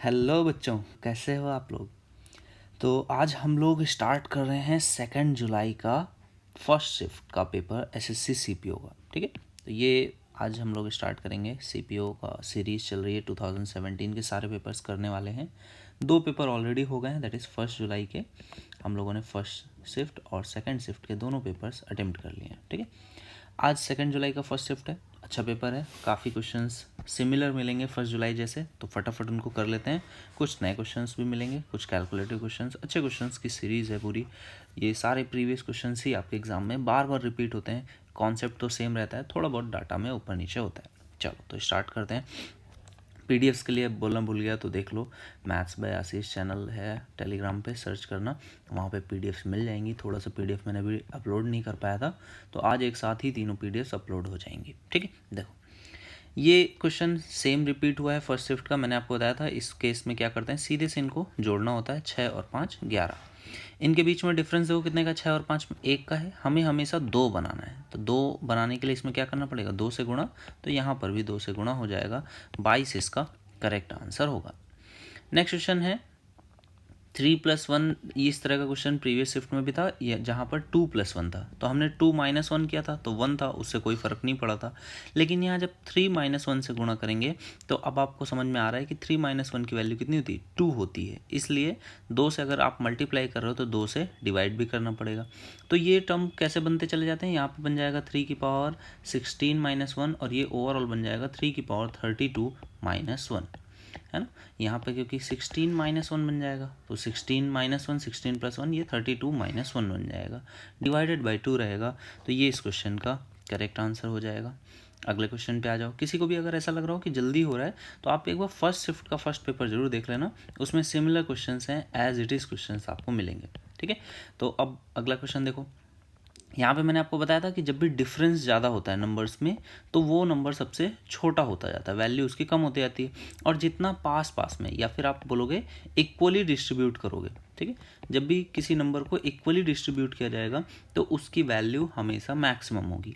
Hello बच्चों, कैसे हो आप लोग। तो आज हम लोग स्टार्ट कर रहे हैं 2 जुलाई का फर्स्ट शिफ्ट का पेपर एसएससी सीपीओ का। ठीक है, तो ये आज हम लोग स्टार्ट करेंगे। सीपीओ का सीरीज़ चल रही है, 2017 के सारे पेपर्स करने वाले हैं। 2 पेपर ऑलरेडी हो गए हैं, दैट इज़ 1 जुलाई के हम लोगों ने फर्स्ट शिफ्ट और सेकंड शिफ्ट के दोनों पेपर्स अटेम्प्ट कर लिए हैं। ठीक है, आज 2 जुलाई का फर्स्ट शिफ्ट है, अच्छा पेपर है। काफ़ी क्वेश्चंस सिमिलर मिलेंगे 1 जुलाई जैसे, तो फटाफट उनको कर लेते हैं। कुछ नए क्वेश्चंस भी मिलेंगे, कुछ कैलकुलेटिव क्वेश्चंस, अच्छे क्वेश्चंस की सीरीज़ है पूरी। ये सारे प्रीवियस क्वेश्चंस ही आपके एग्जाम में बार बार रिपीट होते हैं। कॉन्सेप्ट तो सेम रहता है, थोड़ा बहुत डाटा में ऊपर नीचे होता है। चलो तो स्टार्ट करते हैं। पीडीएफ्स के लिए बोलना भूल गया तो देख लो, मैथ्स बाय आशीष चैनल है, टेलीग्राम पे सर्च करना, वहाँ पे पीडीएफ्स मिल जाएंगी। थोड़ा सा पीडीएफ मैंने भी अपलोड नहीं कर पाया था, तो आज एक साथ ही तीनों पीडीएफ्स अपलोड हो जाएंगी। ठीक है, देखो ये क्वेश्चन सेम रिपीट हुआ है फर्स्ट शिफ्ट का। मैंने आपको बताया था इस केस में क्या करते हैं, सीधे से इनको जोड़ना होता है। 6 और 5 11, इनके बीच में डिफरेंस देखो कितने का, 6 और 5 1 का है। हमें हमेशा 2 बनाना है, तो 2 बनाने के लिए इसमें क्या करना पड़ेगा, 2 से गुणा। तो यहाँ पर भी 2 से गुणा हो जाएगा, 22 इसका करेक्ट आंसर होगा। नेक्स्ट क्वेश्चन है 3+1। इस तरह का क्वेश्चन प्रीवियस शिफ्ट में भी था, जहाँ पर 2+1 था, तो हमने 2-1 किया था, तो 1 था, उससे कोई फ़र्क नहीं पड़ा था। लेकिन यहाँ जब 3-1 से गुणा करेंगे तो अब आपको समझ में आ रहा है कि 3-1 की वैल्यू कितनी होती है, 2 होती है। इसलिए 2 से अगर आप मल्टीप्लाई कर रहे हो तो 2 से डिवाइड भी करना पड़ेगा। तो ये टर्म कैसे बनते चले जाते हैं, यहाँ पर बन जाएगा 3 की पावर 16-1, और ये ओवरऑल बन जाएगा 3 की पावर 32-1, है ना। यहाँ पे क्योंकि 16-1 बन जाएगा, तो 16-1 16+1 ये 32-1 बन जाएगा, डिवाइडेड बाई 2 रहेगा। तो ये इस क्वेश्चन का करेक्ट आंसर हो जाएगा। अगले क्वेश्चन पे आ जाओ। किसी को भी अगर ऐसा लग रहा हो कि जल्दी हो रहा है तो आप एक बार फर्स्ट शिफ्ट का फर्स्ट पेपर जरूर देख लेना, उसमें सिमिलर क्वेश्चंस हैं, एज इट इज़ क्वेश्चंस आपको मिलेंगे। ठीक है, तो अब अगला क्वेश्चन देखो। यहाँ पे मैंने आपको बताया था कि जब भी डिफरेंस ज़्यादा होता है नंबर्स में, तो वो नंबर सबसे छोटा होता जाता है, वैल्यू उसकी कम होती जाती है। और जितना पास पास में, या फिर आप बोलोगे इक्वली डिस्ट्रीब्यूट करोगे, ठीक है, जब भी किसी नंबर को इक्वली डिस्ट्रीब्यूट किया जाएगा तो उसकी वैल्यू हमेशा मैक्सिमम होगी।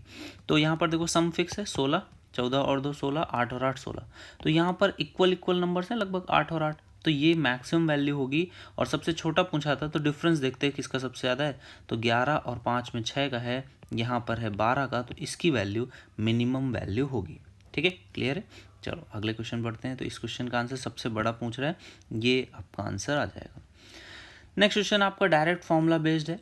तो यहाँ पर देखो सम फिक्स है, 16, 14 और 2 16, 8 और 8 16। तो यहाँ पर इक्वल इक्वल नंबर्स हैं लगभग 8 और 8, तो ये मैक्सिमम वैल्यू होगी। और सबसे छोटा पूछा था, तो डिफरेंस देखते हैं किसका सबसे ज़्यादा है, तो 11 और 5 में 6 का है, यहाँ पर है 12 का, तो इसकी वैल्यू मिनिमम वैल्यू होगी। ठीक है, क्लियर है। चलो अगले क्वेश्चन पढ़ते हैं। तो इस क्वेश्चन का आंसर सबसे बड़ा पूछ रहा है, ये आपका आंसर आ जाएगा। नेक्स्ट क्वेश्चन आपका डायरेक्ट फॉर्मूला बेस्ड है।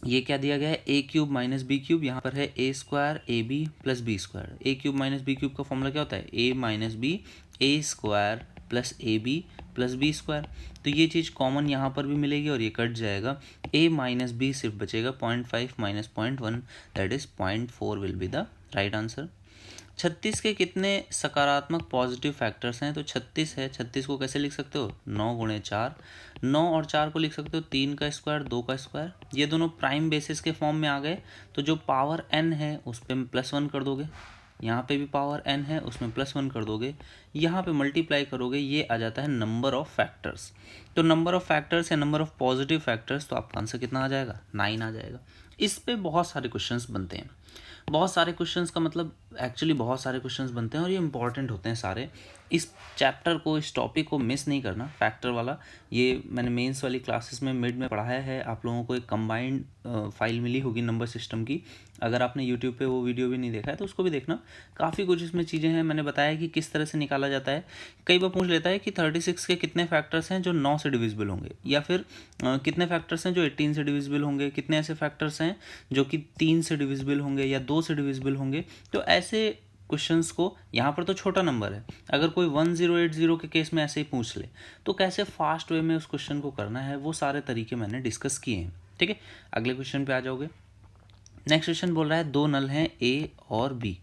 ये क्या दिया गया है, a³ माइनस b³, यहाँ पर है a² ab plus b²। a³ minus b³ का फॉर्मूला क्या होता है, a minus B a² plus ab plus b²। तो ये चीज़ कॉमन यहाँ पर भी मिलेगी और ये कट जाएगा, a माइनस बी सिर्फ बचेगा, 0.5 minus 0.1, that is 0.4 will be the right answer. 36 के कितने सकारात्मक पॉजिटिव फैक्टर्स हैं, तो 36 है, 36 को कैसे लिख सकते हो, 9 गुणे 4, 9 और 4 को लिख सकते हो 3 का स्क्वायर 2 का स्क्वायर। ये दोनों प्राइम बेसिस के फॉर्म में आ गए, तो जो पावर n है उस पर +1 कर दोगे, यहाँ पे भी पावर n है उसमें +1 कर दोगे, यहाँ पे मल्टीप्लाई करोगे, ये आ जाता है नंबर ऑफ फैक्टर्स। तो नंबर ऑफ फैक्टर्स या नंबर ऑफ पॉजिटिव फैक्टर्स, तो आपका आंसर कितना आ जाएगा, 9 आ जाएगा। इस पे बहुत सारे क्वेश्चंस बनते हैं, बहुत सारे क्वेश्चंस का मतलब एक्चुअली बहुत सारे क्वेश्चंस बनते हैं और ये इंपॉर्टेंट होते हैं सारे। इस चैप्टर को, इस टॉपिक को मिस नहीं करना, फैक्टर वाला। ये मैंने मेंस वाली क्लासेस में मिड में पढ़ाया है, आप लोगों को एक कंबाइंड फाइल मिली होगी नंबर सिस्टम की। अगर आपने यूट्यूब पे वो वीडियो भी नहीं देखा है तो उसको भी देखना, काफ़ी कुछ इसमें चीज़ें हैं। मैंने बताया कि किस तरह से निकाला जाता है। कई बार पूछ लेता है कि 36 के कितने फैक्टर्स हैं जो 9 से डिविजिबल होंगे, या फिर कितने फैक्टर्स हैं जो 18 से डिविजिबल होंगे, कितने ऐसे फैक्टर्स हैं जो कि 3 से डिविजिबल होंगे या 2 से डिविजिबल होंगे। तो ऐसे क्वेश्चंस को, यहाँ पर तो छोटा नंबर है, अगर कोई 1080 के केस में ऐसे ही पूछ ले तो कैसे फास्ट वे में उस क्वेश्चन को करना है, वो सारे तरीके मैंने डिस्कस किए हैं। ठीक है, अगले क्वेश्चन पे आ जाओगे। नेक्स्ट क्वेश्चन बोल रहा है 2 नल हैं ए और बी,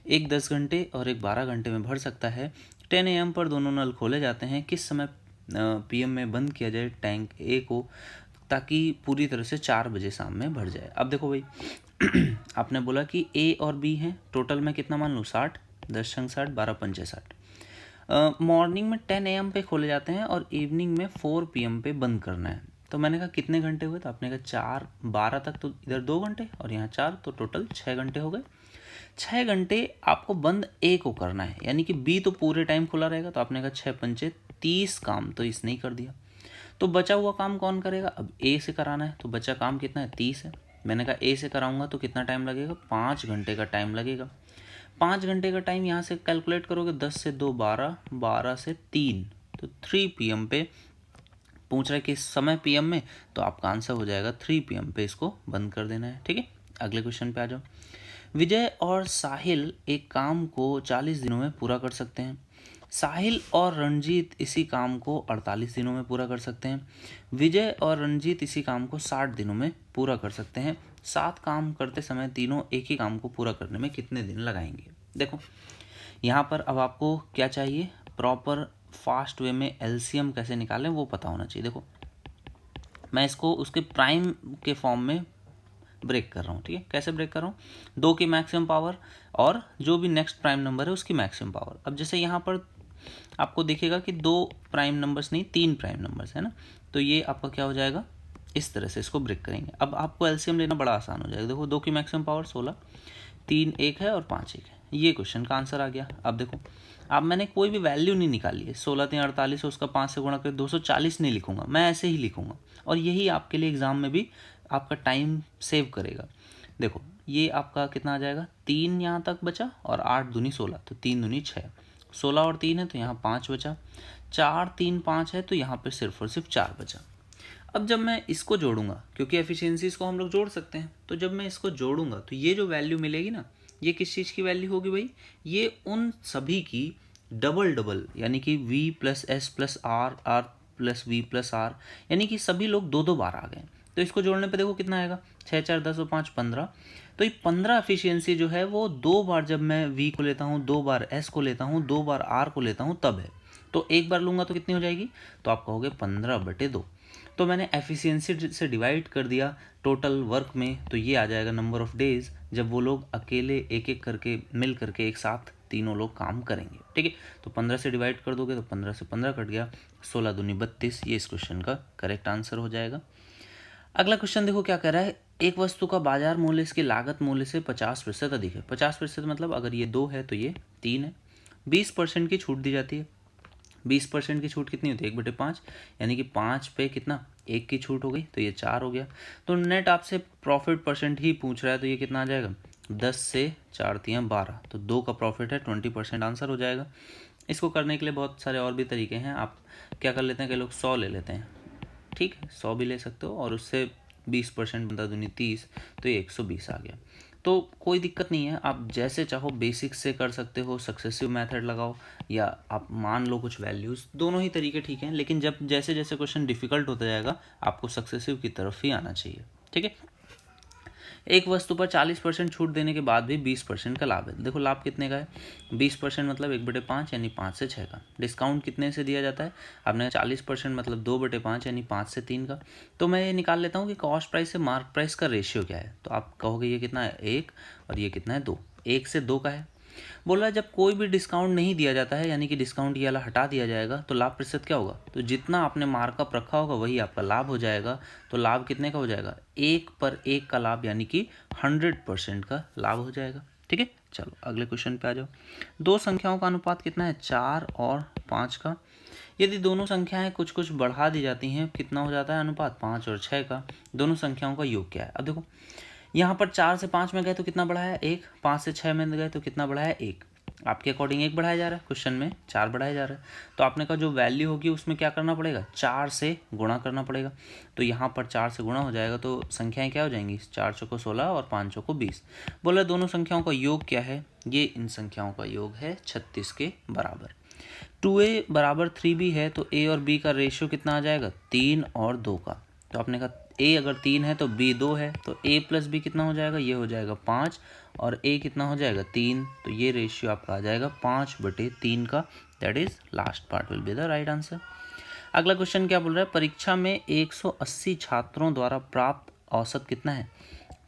एक 10 घंटे और एक 12 घंटे में भर सकता है। 10 AM पर दोनों नल खोले जाते हैं, किस समय PM में बंद किया जाए टैंक ए को, ताकि पूरी तरह से 4 बजे शाम में भर जाए। अब देखो भाई आपने बोला कि ए और बी हैं, टोटल में कितना मान लूँ, 60, 10 छंग 60, 12 पंचे 60। मॉर्निंग में 10 AM पे खोले जाते हैं और इवनिंग में 4 PM पे बंद करना है। तो मैंने कहा कितने घंटे हुए, तो आपने कहा 4, 12 तक तो इधर 2 घंटे और यहाँ 4, तो टोटल 6 घंटे हो गए। 6 घंटे आपको बंद ए को करना है, यानी कि बी तो पूरे टाइम खुला रहेगा। तो आपने कहा 6 पंचे 30 काम, तो इसने ही कर दिया। तो बचा हुआ काम कौन करेगा? अब ए से कराना है, तो बचा काम कितना है? 30 है। मैंने कहा ए से कराऊंगा तो कितना टाइम लगेगा? 5 घंटे का टाइम लगेगा। 5 घंटे का टाइम यहाँ से कैलकुलेट करोगे, 10 से 2 12, 12 से 3, तो 3 PM पे पूछ रहा है किस समय PM में, तो आपका आंसर हो जाएगा 3 PM पे इसको बंद कर देना है। ठीक है, अगले क्वेश्चन पे आ जाओ। विजय और साहिल एक काम को 40 दिनों में पूरा कर सकते हैं। साहिल और रंजीत इसी काम को 48 दिनों में पूरा कर सकते हैं। विजय और रंजीत इसी काम को 60 दिनों में पूरा कर सकते हैं। 7 काम करते समय तीनों एक ही काम को पूरा करने में कितने दिन लगाएंगे? देखो यहाँ पर अब आपको क्या चाहिए? प्रॉपर फास्ट वे में LCM कैसे निकालें वो पता होना चाहिए। देखो मैं इसको उसके प्राइम के फॉर्म में ब्रेक कर रहा हूँ। ठीक है, कैसे ब्रेक कर रहा हूँ? 2 की मैक्सिमम पावर और जो भी नेक्स्ट प्राइम नंबर है उसकी मैक्सिमम पावर। अब जैसे यहाँ पर आपको दिखेगा कि 2 प्राइम नंबर्स नहीं 3 प्राइम नंबर्स है ना, तो ये आपका क्या हो जाएगा? इस तरह से इसको ब्रेक करेंगे। अब आपको LCM लेना बड़ा आसान हो जाएगा। देखो 2 की मैक्सिमम पावर 16, 3 1 है और 5 1 है। ये क्वेश्चन का आंसर आ गया। अब देखो अब मैंने कोई भी वैल्यू नहीं निकाली है। 16 3 48 है, उसका 5 से गुणा कर 240 नहीं लिखूंगा, मैं ऐसे ही लिखूंगा और यही आपके लिए एग्जाम में भी आपका टाइम सेव करेगा। देखो ये आपका कितना आ जाएगा? 3 यहाँ तक बचा और 8 दूनी 16, तो 3 दूनी 6, 16 और 3 है तो यहाँ 5 बचा, 4 3 5 है तो यहाँ पे सिर्फ और सिर्फ 4 बचा। अब जब मैं इसको जोड़ूंगा, क्योंकि एफिशिएंसीज को हम लोग जोड़ सकते हैं, तो जब मैं इसको जोड़ूंगा तो ये जो वैल्यू मिलेगी ना, ये किस चीज़ की वैल्यू होगी भाई? ये उन सभी की डबल डबल, यानी कि V + S + R, R + V + R, यानी कि सभी लोग 2 2 बार आ गए। तो इसको जोड़ने पे देखो कितना आएगा? 6 4 10 और 5 15। तो ये 15 एफिशिएंसी जो है वो 2 बार जब मैं V को लेता हूँ, 2 बार S को लेता हूँ, 2 बार R को लेता हूँ तब है। तो एक बार लूँगा तो कितनी हो जाएगी? तो आप कहोगे 15/2। तो मैंने एफिशिएंसी से डिवाइड कर दिया टोटल वर्क में, तो ये आ जाएगा नंबर ऑफ डेज जब वो लोग अकेले एक एक करके मिल करके एक साथ तीनों लोग काम करेंगे। ठीक है, तो 15 से डिवाइड कर दोगे तो 15 से 15 कट गया, 16 दूनी 32। ये इस क्वेश्चन का करेक्ट आंसर हो जाएगा। अगला क्वेश्चन देखो क्या कह रहा है। एक वस्तु का बाजार मूल्य इसकी लागत मूल्य से 50% अधिक है। 50% मतलब अगर ये 2 है तो ये 3 है। 20% की छूट दी जाती है। 20% की छूट कितनी होती है? 1/5, यानी कि 5 पे कितना? 1 की छूट हो गई, तो ये 4 हो गया। तो नेट आपसे प्रॉफिट परसेंट ही पूछ रहा है, तो ये कितना आ जाएगा? 10 से 4 3 12, तो 2 का प्रॉफिट है, 20% आंसर हो जाएगा। इसको करने के लिए बहुत सारे और भी तरीके हैं। आप क्या कर लेते हैं, कई लोग 100 ले लेते हैं। ठीक है, 100 भी ले सकते हो और उससे 20% बनता दूनी 30, तो ये 120 आ गया। तो कोई दिक्कत नहीं है, आप जैसे चाहो बेसिक से कर सकते हो, सक्सेसिव मेथड लगाओ या आप मान लो कुछ वैल्यूज़, दोनों ही तरीके ठीक हैं। लेकिन जब जैसे जैसे क्वेश्चन डिफिकल्ट होता जाएगा आपको सक्सेसिव की तरफ ही आना चाहिए। ठीक है, एक वस्तु पर 40% छूट देने के बाद भी 20% का लाभ है। देखो लाभ कितने का है? 20% मतलब 1/5, यानी 5 से 6 का। डिस्काउंट कितने से दिया जाता है? आपने 40% मतलब 2/5, यानी 5 से 3 का। तो मैं ये निकाल लेता हूँ कि कॉस्ट प्राइस से मार्क प्राइस का रेशियो क्या है। तो आप कहोगे ये कितना है? 1 और ये कितना है? 2। 1 से 2 का है। बोल रहा है जब कोई भी डिस्काउंट नहीं दिया जाता है, यानी कि डिस्काउंट ये वाला हटा दिया जाएगा, तो लाभ प्रतिशत क्या होगा? तो जितना आपने मार्कअप रखा होगा वही आपका लाभ हो जाएगा। तो लाभ कितने का हो जाएगा? 1 पर 1 का लाभ, यानी कि 100% का लाभ हो जाएगा। ठीक है, चलो अगले क्वेश्चन पे आ जाओ। दो संख्याओं का अनुपात कितना है? 4 और 5 का। यदि दोनों संख्याएं कुछ कुछ बढ़ा दी जाती हैं, कितना हो जाता है अनुपात? 5 और 6 का। दोनों संख्याओं का योग क्या है? अब देखो यहाँ पर 4 से 5 में गए तो कितना बढ़ा है? 1। 5 से 6 में गए तो कितना बढ़ा है? 1। आपके अकॉर्डिंग 1 बढ़ाया जा रहा है, क्वेश्चन में 4 बढ़ाया जा रहा है। तो आपने कहा जो वैल्यू होगी उसमें क्या करना पड़ेगा? 4 से गुणा करना पड़ेगा। तो यहाँ पर 4 से गुणा हो जाएगा तो संख्याएं क्या हो जाएंगी? 4 चौको 16 और 5 चौको 20। बोला दोनों संख्याओं का योग क्या है? ये इन संख्याओं का योग है 36 के बराबर। 2a बराबर 3b है, तो a और b का रेशियो कितना आ जाएगा? 3 और 2 का। तो आपने कहा a अगर 3 है तो b 2 है, तो a प्लस b कितना हो जाएगा? ये हो जाएगा 5 और a कितना हो जाएगा? 3। तो ये रेशियो आपका आ जाएगा 5/3 का। That is last part will be the right answer. अगला क्वेश्चन क्या बोल रहा है? परीक्षा में 180 छात्रों द्वारा प्राप्त औसत कितना है?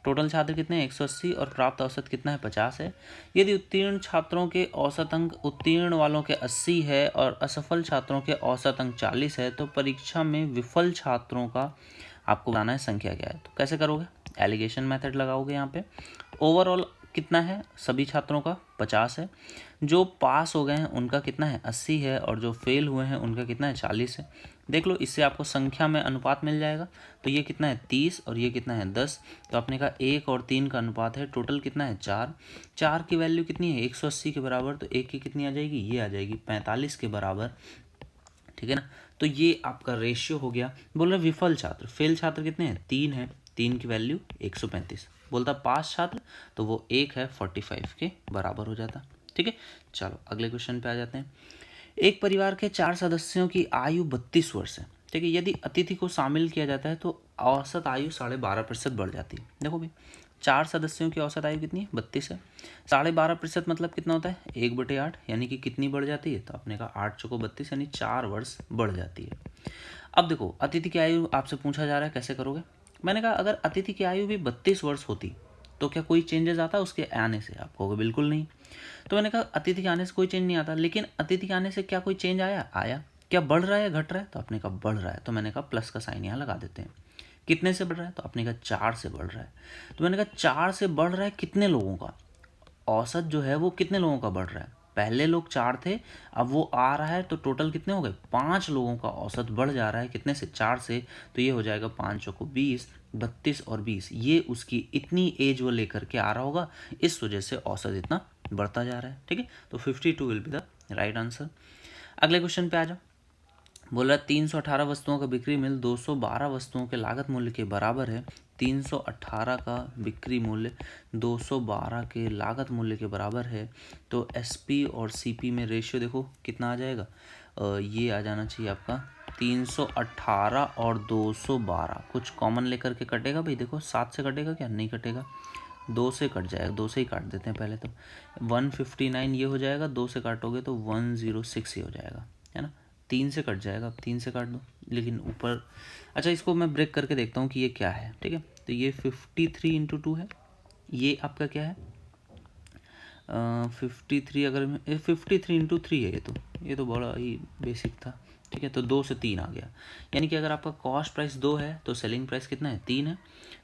टोटल छात्र कितने हैं? 180 और प्राप्त औसत कितना है? 50 है। यदि उत्तीर्ण छात्रों के औसत अंक उत्तीर्ण वालों के 80 है और असफल छात्रों के औसत अंक 40 है, तो परीक्षा में विफल छात्रों का आपको बताना है संख्या क्या है। तो कैसे करोगे? एलिगेशन मेथड लगाओगे यहाँ पे। ओवरऑल कितना है सभी छात्रों का 50 है, जो पास हो गए हैं उनका कितना है 80 है, और जो फेल हुए हैं उनका कितना है 40 है। देख लो, इससे आपको संख्या में अनुपात मिल जाएगा। तो ये कितना है 30 और ये कितना है 10। तो आपने कहा 1 और 3 का अनुपात है, टोटल कितना है 4। 4 की वैल्यू कितनी है 180 के बराबर, तो 1 की कितनी आ जाएगी, ये आ जाएगी 45 के बराबर। ठीक है ना। तो ये आपका रेशियो हो गया। बोल रहे विफल छात्र, फेल छात्र कितने हैं 3 है, 3 की वैल्यू 135। बोलता पास छात्र, तो वो 1 है 45 के बराबर हो जाता। ठीक है, चलो अगले क्वेश्चन पे आ जाते हैं। एक परिवार के 4 सदस्यों की आयु 32 वर्ष है। ठीक है, यदि अतिथि को शामिल किया जाता है तो औसत आयु 12.5% बढ़ जाती है। देखो भाई, 4 सदस्यों की औसत आयु कितनी है 32 है। 12.5% मतलब कितना होता है 1/8, यानी कि कितनी बढ़ जाती है, तो आपने कहा 8 चौको 32 यानी 4 वर्ष बढ़ जाती है। अब देखो, अतिथि की आयु आपसे पूछा जा रहा है कैसे करोगे। मैंने कहा अगर अतिथि की आयु भी 32 वर्ष होती तो क्या कोई चेंजेस आता उसके आने से, आप कहोगे बिल्कुल नहीं। तो मैंने कहा अतिथि के आने से कोई चेंज नहीं आता, लेकिन अतिथि के आने से क्या कोई चेंज आया। क्या बढ़ रहा है या घट रहा है, तो आपने कहा बढ़ रहा है। तो मैंने कहा प्लस का साइन यहाँ लगा देते हैं। कितने से बढ़ रहा है, तो आपने कहा 4 से बढ़ रहा है। तो मैंने कहा 4 से बढ़ रहा है कितने लोगों का, औसत जो है वो कितने लोगों का बढ़ रहा है। पहले लोग 4 थे, अब वो आ रहा है, तो टोटल कितने हो गए 5 लोगों का औसत बढ़ जा रहा है, कितने से 4 से। तो ये हो जाएगा 5 चौको 20, 32 और 20, ये उसकी इतनी एज वो लेकर के आ रहा होगा, इस वजह से औसत इतना बढ़ता जा रहा है। ठीक है, तो 52 will be the right answer. अगले क्वेश्चन पे आ जाओ। बोल रहा है 318 वस्तुओं का बिक्री मूल्य 212 वस्तुओं के लागत मूल्य के बराबर है। 318 का बिक्री मूल्य 212 के लागत मूल्य के बराबर है। तो एसपी और सीपी में रेशियो देखो कितना आ जाएगा, ये आ जाना चाहिए आपका 318 और 212। कुछ कॉमन लेकर के कटेगा भाई, देखो 7 से कटेगा क्या, नहीं कटेगा, 2 से कट जाएगा, 2 से ही काट देते हैं पहले। तो 159 ये हो जाएगा, 2 से काटोगे तो 106 ही हो जाएगा, है ना। 3 से कट जाएगा, अब 3 से काट दो, लेकिन ऊपर। अच्छा, इसको मैं ब्रेक करके देखता हूँ कि ये क्या है। ठीक है, तो ये 53 इंटू 2 है, ये आपका क्या है 53, अगर 53 इंटू 3 है, ये तो बड़ा ही बेसिक था। ठीक है, तो 2 से 3 आ गया, यानी कि अगर आपका कॉस्ट प्राइस 2 है तो सेलिंग प्राइस कितना है 3 है,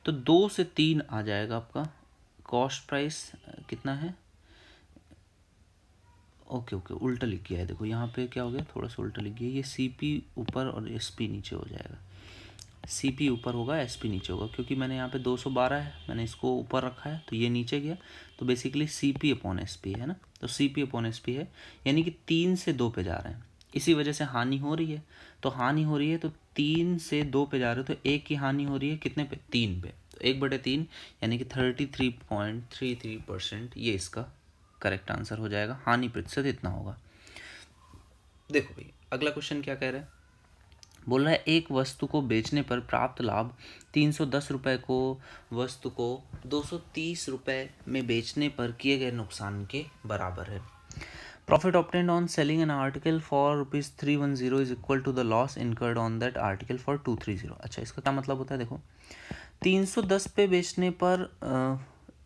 तो 2 से 3 आ जाएगा आपका कॉस्ट प्राइस कितना है। ओके ओके, उल्टा लिख गया है, देखो यहाँ पे क्या हो गया, थोड़ा सा उल्टा लिख गया, ये सीपी ऊपर और एसपी नीचे हो जाएगा। सीपी ऊपर होगा, एसपी नीचे होगा, क्योंकि मैंने यहाँ पे 212 है, मैंने इसको ऊपर रखा है तो ये नीचे गया, तो बेसिकली सीपी अपॉन एसपी है ना। तो सीपी अपॉन एसपी है, यानी कि 3 से 2 पे जा रहे हैं, इसी वजह से हानि हो रही है। तो हानि हो रही है, तो 3 से 2 पे जा रहे हो, तो 1 की हानि हो रही है कितने पे 3 पे, तो 1/3 यानी कि 33.33%, ये इसका करेक्ट आंसर हो जाएगा। हानि प्रतिशत इतना होगा। देखो भाई, अगला क्वेश्चन क्या कह रहा है। बोल रहा है एक वस्तु को बेचने पर प्राप्त लाभ 310 रुपये को वस्तु को 230 रुपये में बेचने पर किए गए नुकसान के बराबर है। Profit obtained on selling an article for ₹310 is equal to the loss incurred on that article for 230। अच्छा, इसका क्या मतलब होता है, देखो 310 पे बेचने पर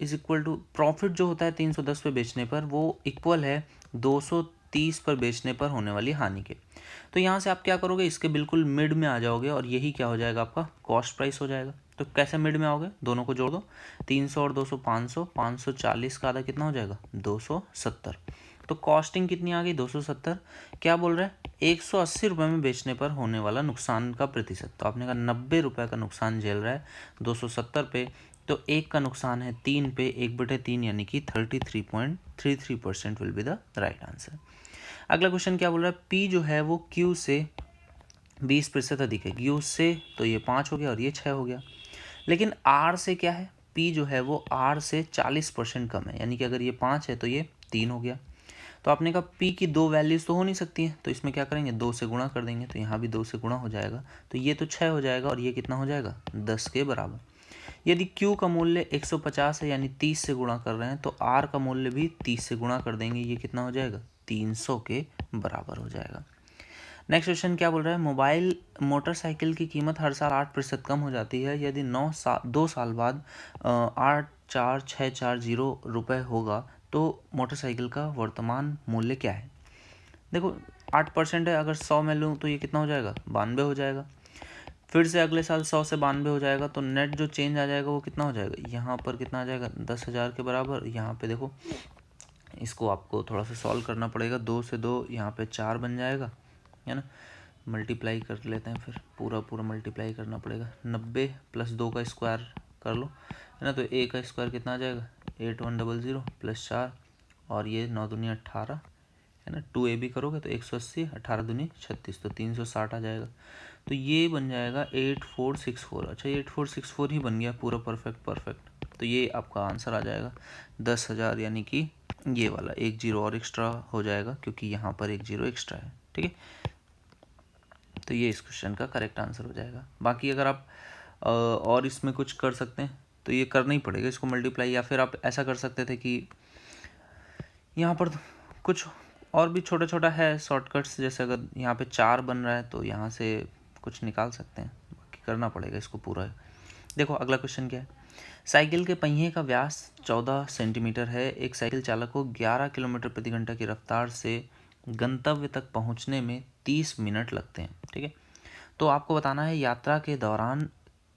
इज इक्वल टू प्रॉफिट जो होता है 310 पे बेचने पर, वो इक्वल है 230 पर बेचने पर होने वाली हानि के। तो यहाँ से आप क्या करोगे, इसके बिल्कुल मिड में आ जाओगे, और यही क्या हो जाएगा आपका कॉस्ट प्राइस हो जाएगा। तो कैसे मिड में आओगे, दोनों को जोड़ दो, 300 और 200 500, 540 का आधा कितना हो जाएगा 270। तो कॉस्टिंग कितनी आ गई 270। क्या बोल रहा है 180 रुपये में बेचने पर होने वाला नुकसान का प्रतिशत। तो आपने कहा 90 रुपये का नुकसान झेल रहा है 270 पे, तो 1 का नुकसान है 3 पे, 1/3 यानी कि 33.33% will be the right answer. अगला क्वेश्चन क्या बोल रहा है, पी जो है वो क्यू से 20% अधिक है। क्यू से तो ये 5 हो गया और ये 6 हो गया, लेकिन आर से क्या है, पी जो है वो आर से 40% कम है, यानी कि अगर ये 5 है तो ये 3 हो गया। तो आपने कहा पी की 2 वैल्यूज़ तो हो नहीं सकती हैं, तो इसमें क्या करेंगे 2 से गुणा कर देंगे, तो यहाँ भी 2 से गुणा हो जाएगा, तो ये तो 6 हो जाएगा और ये कितना हो जाएगा 10 के बराबर। यदि Q का मूल्य 150 है, यानी 30 से गुणा कर रहे हैं, तो R का मूल्य भी 30 से गुणा कर देंगे, ये कितना हो जाएगा 300 के बराबर हो जाएगा। नेक्स्ट क्वेश्चन क्या बोल रहा है, मोबाइल मोटरसाइकिल की कीमत हर साल 8% कम हो जाती है, यदि 2 साल बाद 84640 रुपये होगा तो मोटरसाइकिल का वर्तमान मूल्य क्या है। देखो 8% है, अगर 100 में लूँ तो ये कितना हो जाएगा 92 हो जाएगा। फिर से अगले साल 100 से 92 हो जाएगा, तो नेट जो चेंज आ जाएगा वो कितना हो जाएगा, यहाँ पर कितना आ जाएगा 10,000 के बराबर। यहाँ पे देखो इसको आपको थोड़ा सा सॉल्व करना पड़ेगा, 2 से 2 यहाँ पे 4 बन जाएगा, है ना। मल्टीप्लाई कर लेते हैं, फिर पूरा मल्टीप्लाई करना पड़ेगा। 90 + 2 का स्क्वायर कर लो, है ना। तो a का स्क्वायर कितना आ जाएगा 8100 + 4, और ये 9 दूनी 18, है ना। 2ab करोगे तो 180, 18 दूनी 36, तो 360 आ जाएगा। तो ये बन जाएगा 8464। अच्छा, 8464 ही बन गया पूरा परफेक्ट। तो ये आपका आंसर आ जाएगा 10,000, यानी कि ये वाला 1 जीरो और एक्स्ट्रा हो जाएगा, क्योंकि यहाँ पर 1 जीरो एक्स्ट्रा है, ठीक है। तो ये इस क्वेश्चन का करेक्ट आंसर हो जाएगा। बाकी अगर आप और इसमें कुछ कर सकते हैं तो ये करना ही पड़ेगा इसको मल्टीप्लाई, या फिर आप ऐसा कर सकते थे कि यहाँ पर कुछ और भी छोटा है शॉर्टकट्स, जैसे अगर यहाँ पे 4 बन रहा है तो यहाँ से कुछ निकाल सकते हैं, बाकी करना पड़ेगा इसको पूरा। देखो अगला क्वेश्चन क्या है। साइकिल के पहिए का व्यास 14 सेंटीमीटर है। एक साइकिल चालक को 11 किलोमीटर प्रति घंटा की रफ्तार से गंतव्य तक पहुंचने में 30 मिनट लगते हैं, ठीक है। तो आपको बताना है यात्रा के दौरान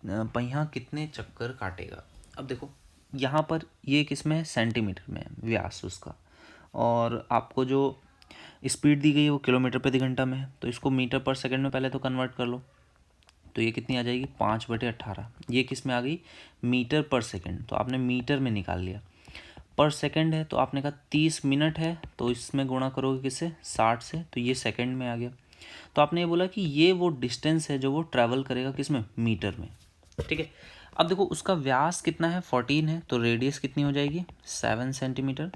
पहिया कितने चक्कर काटेगा। अब देखो यहाँ पर ये किसमें है, सेंटीमीटर में है व्यास उसका, और आपको जो स्पीड दी गई है वो किलोमीटर प्रति घंटा में है, तो इसको मीटर पर सेकंड में पहले तो कन्वर्ट कर लो। तो ये कितनी आ जाएगी 5/18। ये किस में आ गई, मीटर पर सेकंड, तो आपने मीटर में निकाल लिया। पर सेकंड है तो आपने कहा 30 मिनट है, तो इसमें गुणा करोगे किससे, 60 से, तो ये सेकंड में आ गया। तो आपने ये बोला कि ये वो डिस्टेंस है जो वो ट्रैवल करेगा किसमें, मीटर में, ठीक है। अब देखो उसका व्यास कितना है 14 है, तो रेडियस कितनी हो जाएगी 7 सेंटीमीटर।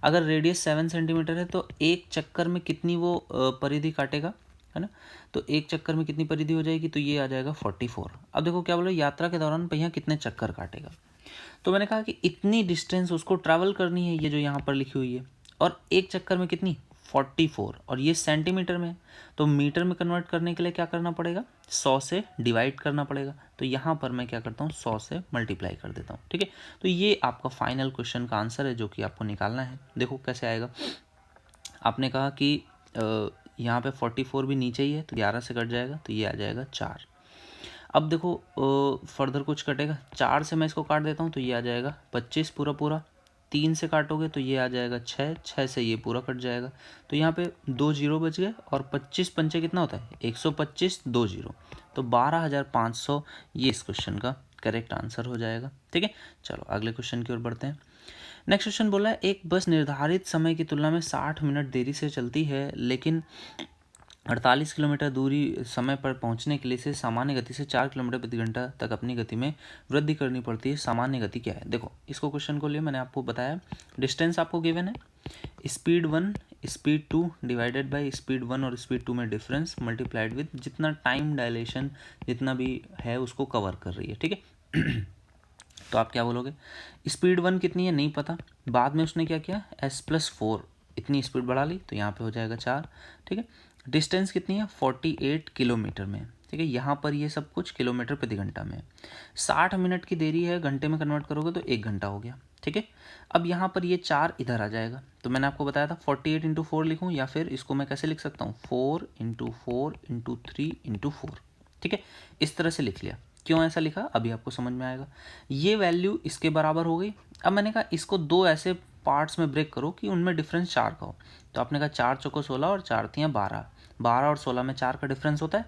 अगर रेडियस 7 सेंटीमीटर है तो एक चक्कर में कितनी वो परिधि काटेगा, है ना। तो एक चक्कर में कितनी परिधि हो जाएगी, तो ये आ जाएगा 44। अब देखो क्या बोलो, यात्रा के दौरान पहिया कितने चक्कर काटेगा। तो मैंने कहा कि इतनी डिस्टेंस उसको ट्रैवल करनी है, ये जो यहाँ पर लिखी हुई है, और एक चक्कर में कितनी 44, और ये सेंटीमीटर में है, तो मीटर में कन्वर्ट करने के लिए क्या करना पड़ेगा, 100 से डिवाइड करना पड़ेगा। तो यहाँ पर मैं क्या करता हूँ 100 से मल्टीप्लाई कर देता हूँ, ठीक है। तो ये आपका फाइनल क्वेश्चन का आंसर है जो कि आपको निकालना है। देखो कैसे आएगा, आपने कहा कि यहाँ पे 44 भी नीचे ही है, तो 11 से कट जाएगा, तो ये आ जाएगा 4। अब देखो फर्दर कुछ कटेगा, 4 से मैं इसको काट देता हूँ, तो ये आ जाएगा 25 पूरा। 3 से काटोगे तो ये आ जाएगा 6 से ये पूरा कट जाएगा, तो यहाँ पे 2 जीरो बच गए, और 25 पंचे कितना होता है 125, 2 जीरो, तो 12,500 ये इस क्वेश्चन का करेक्ट आंसर हो जाएगा, ठीक है। चलो अगले क्वेश्चन की ओर बढ़ते हैं। नेक्स्ट क्वेश्चन बोला है, एक बस निर्धारित समय की तुलना में 60 मिनट देरी से चलती है, लेकिन 48 किलोमीटर दूरी समय पर पहुंचने के लिए इसे सामान्य गति से 4 किलोमीटर प्रति घंटा तक अपनी गति में वृद्धि करनी पड़ती है। सामान्य गति क्या है। देखो इसको क्वेश्चन को लिए मैंने आपको बताया, डिस्टेंस आपको गिवन है, speed 1 speed 2 divided by speed 1 और स्पीड 2 में डिफरेंस मल्टीप्लाइड विद जितना टाइम डायलेशन जितना भी है उसको कवर कर रही है, ठीक है। तो आप क्या बोलोगे, स्पीड 1 कितनी है नहीं पता, बाद में उसने क्या किया s+4 इतनी स्पीड बढ़ा ली, तो यहाँ पे हो जाएगा 4, ठीक है। डिस्टेंस कितनी है 48 किलोमीटर में, ठीक है। यहाँ पर ये सब कुछ किलोमीटर प्रति घंटा में। 60 मिनट की देरी है, घंटे में कन्वर्ट करोगे तो 1 घंटा हो गया, ठीक है। अब यहाँ पर ये 4 इधर आ जाएगा, तो मैंने आपको बताया था 48 × 4 लिखूँ, या फिर इसको मैं कैसे लिख सकता हूँ 4 × 4 × 3 × 4, ठीक है। इस तरह से लिख लिया। क्यों ऐसा लिखा अभी आपको समझ में आएगा। ये वैल्यू इसके बराबर हो गई। अब मैंने कहा इसको 2 ऐसे पार्ट्स में ब्रेक करो कि उनमें डिफरेंस 4 का हो, तो आपने कहा 4 चौको 16 और 4 तियाँ 12, 12 और 16 में 4 का डिफरेंस होता है,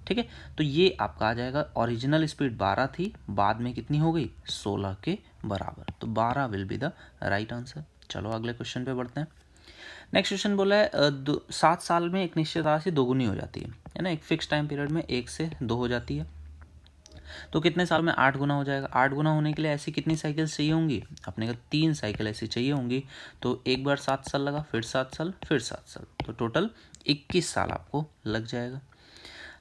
ठीक है। तो ये आपका आ जाएगा, ओरिजिनल स्पीड 12 थी, बाद में कितनी हो गई 16 के बराबर, तो 12 will be the right answer. चलो अगले क्वेश्चन पे बढ़ते हैं। नेक्स्ट क्वेश्चन बोला है 7 साल में एक निश्चित राशि दोगुनी हो जाती है ना। एक फिक्स टाइम पीरियड में 1 से 2 हो जाती है, तो कितने साल में 8 गुना हो जाएगा। 8 गुना होने के लिए ऐसी कितनी साइकिल चाहिए होंगी, अपने का 3 साइकिल ऐसी चाहिए होंगी, तो एक बार 7 साल लगा, फिर 7 साल, फिर 7 साल, तो टोटल 21 साल आपको लग जाएगा।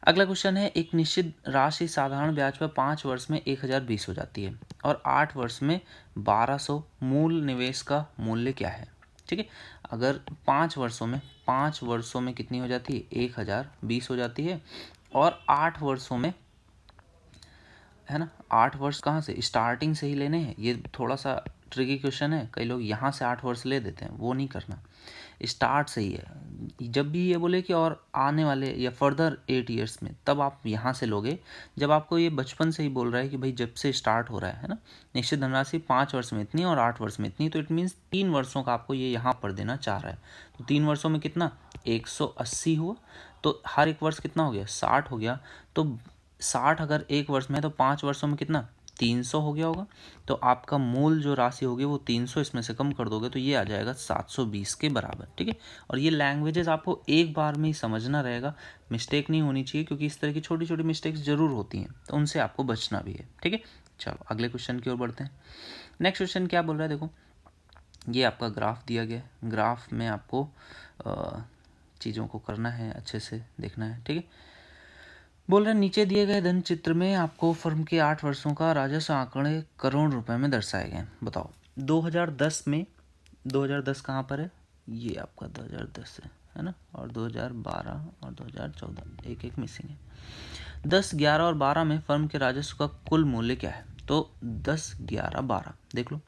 अगला क्वेश्चन है, एक निश्चित राशि साधारण ब्याज पर 5 वर्ष में 1020 हो जाती है और 8 वर्ष में 1200, मूल निवेश का मूल्य क्या है, ठीक है। अगर 5 वर्षों में कितनी हो जाती है 1020 हो जाती है, और 8 वर्षों में, है ना, 8 वर्ष कहाँ से, स्टार्टिंग से ही लेने हैं। ये थोड़ा सा ट्रिकी क्वेश्चन है, कई लोग यहाँ से 8 वर्ष ले देते हैं, वो नहीं करना। स्टार्ट से ही है। जब भी ये बोले कि और आने वाले या फर्दर 8 ईयर्स में, तब आप यहाँ से लोगे। जब आपको ये बचपन से ही बोल रहा है कि भाई जब से स्टार्ट हो रहा है ना, निश्चित धनराशि 5 वर्ष में इतनी और 8 वर्ष में इतनी, तो इट मीन्स 3 वर्षों का आपको ये यहाँ पर देना चाह रहा है। तो 3 वर्षों में कितना, 180 हुआ, तो हर एक वर्ष कितना हो गया, 60 हो गया। तो 60 अगर एक वर्ष में है तो 5 वर्षों में कितना, 300 हो गया होगा। तो आपका मूल जो राशि होगी वो 300 इसमें से कम कर दोगे तो ये आ जाएगा 720 के बराबर, ठीक है। और ये लैंग्वेजेस आपको एक बार में ही समझना रहेगा, मिस्टेक नहीं होनी चाहिए, क्योंकि इस तरह की छोटी छोटी मिस्टेक्स जरूर होती हैं, तो उनसे आपको बचना भी है, ठीक है। चलो अगले क्वेश्चन की ओर बढ़ते हैं। नेक्स्ट क्वेश्चन क्या बोल रहा है, देखो ये आपका ग्राफ दिया गया है। ग्राफ में आपको चीज़ों को करना है, अच्छे से देखना है, ठीक है। बोल रहे नीचे दिए गए धन चित्र में आपको फर्म के 8 वर्षों का राजस्व आंकड़े करोड़ रुपए में दर्शाए गए। बताओ 2010 में, 2010 कहाँ पर है, ये आपका 2010 है ना, और 2012 और 2014 एक एक मिसिंग है। 10, 11 और 12 में फर्म के राजस्व का कुल मूल्य क्या है, तो 10, 11, 12 देख लो,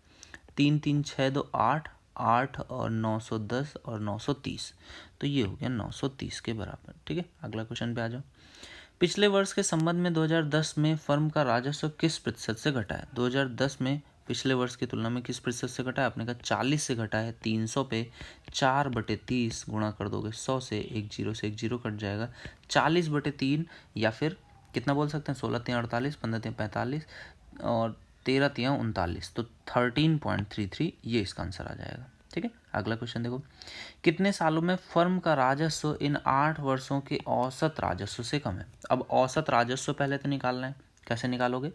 3, 3, 6, 2, 8, 8 और 910 और 930, तो ये हो गया 930 के बराबर, ठीक है। अगला क्वेश्चन पे आ जाओ। पिछले वर्ष के संबंध में 2010 में फर्म का राजस्व किस प्रतिशत से घटा है। 2010 में पिछले वर्ष की तुलना में किस प्रतिशत से घटा है, आपने कहा 40 से घटा है। 300 पे 4/30 गुणा कर दोगे 100 से, एक जीरो से एक जीरो कट जाएगा, 40/3 या फिर कितना बोल सकते हैं, 16 3 48, 15 3 45 और 13 3 39, तो 13.33 ये इसका आंसर आ जाएगा, ठीक है। अगला क्वेश्चन देखो, कितने सालों में फर्म का राजस्व इन 8 वर्षों के औसत राजस्व से कम है। अब औसत राजस्व पहले तो निकालना है, कैसे निकालोगे,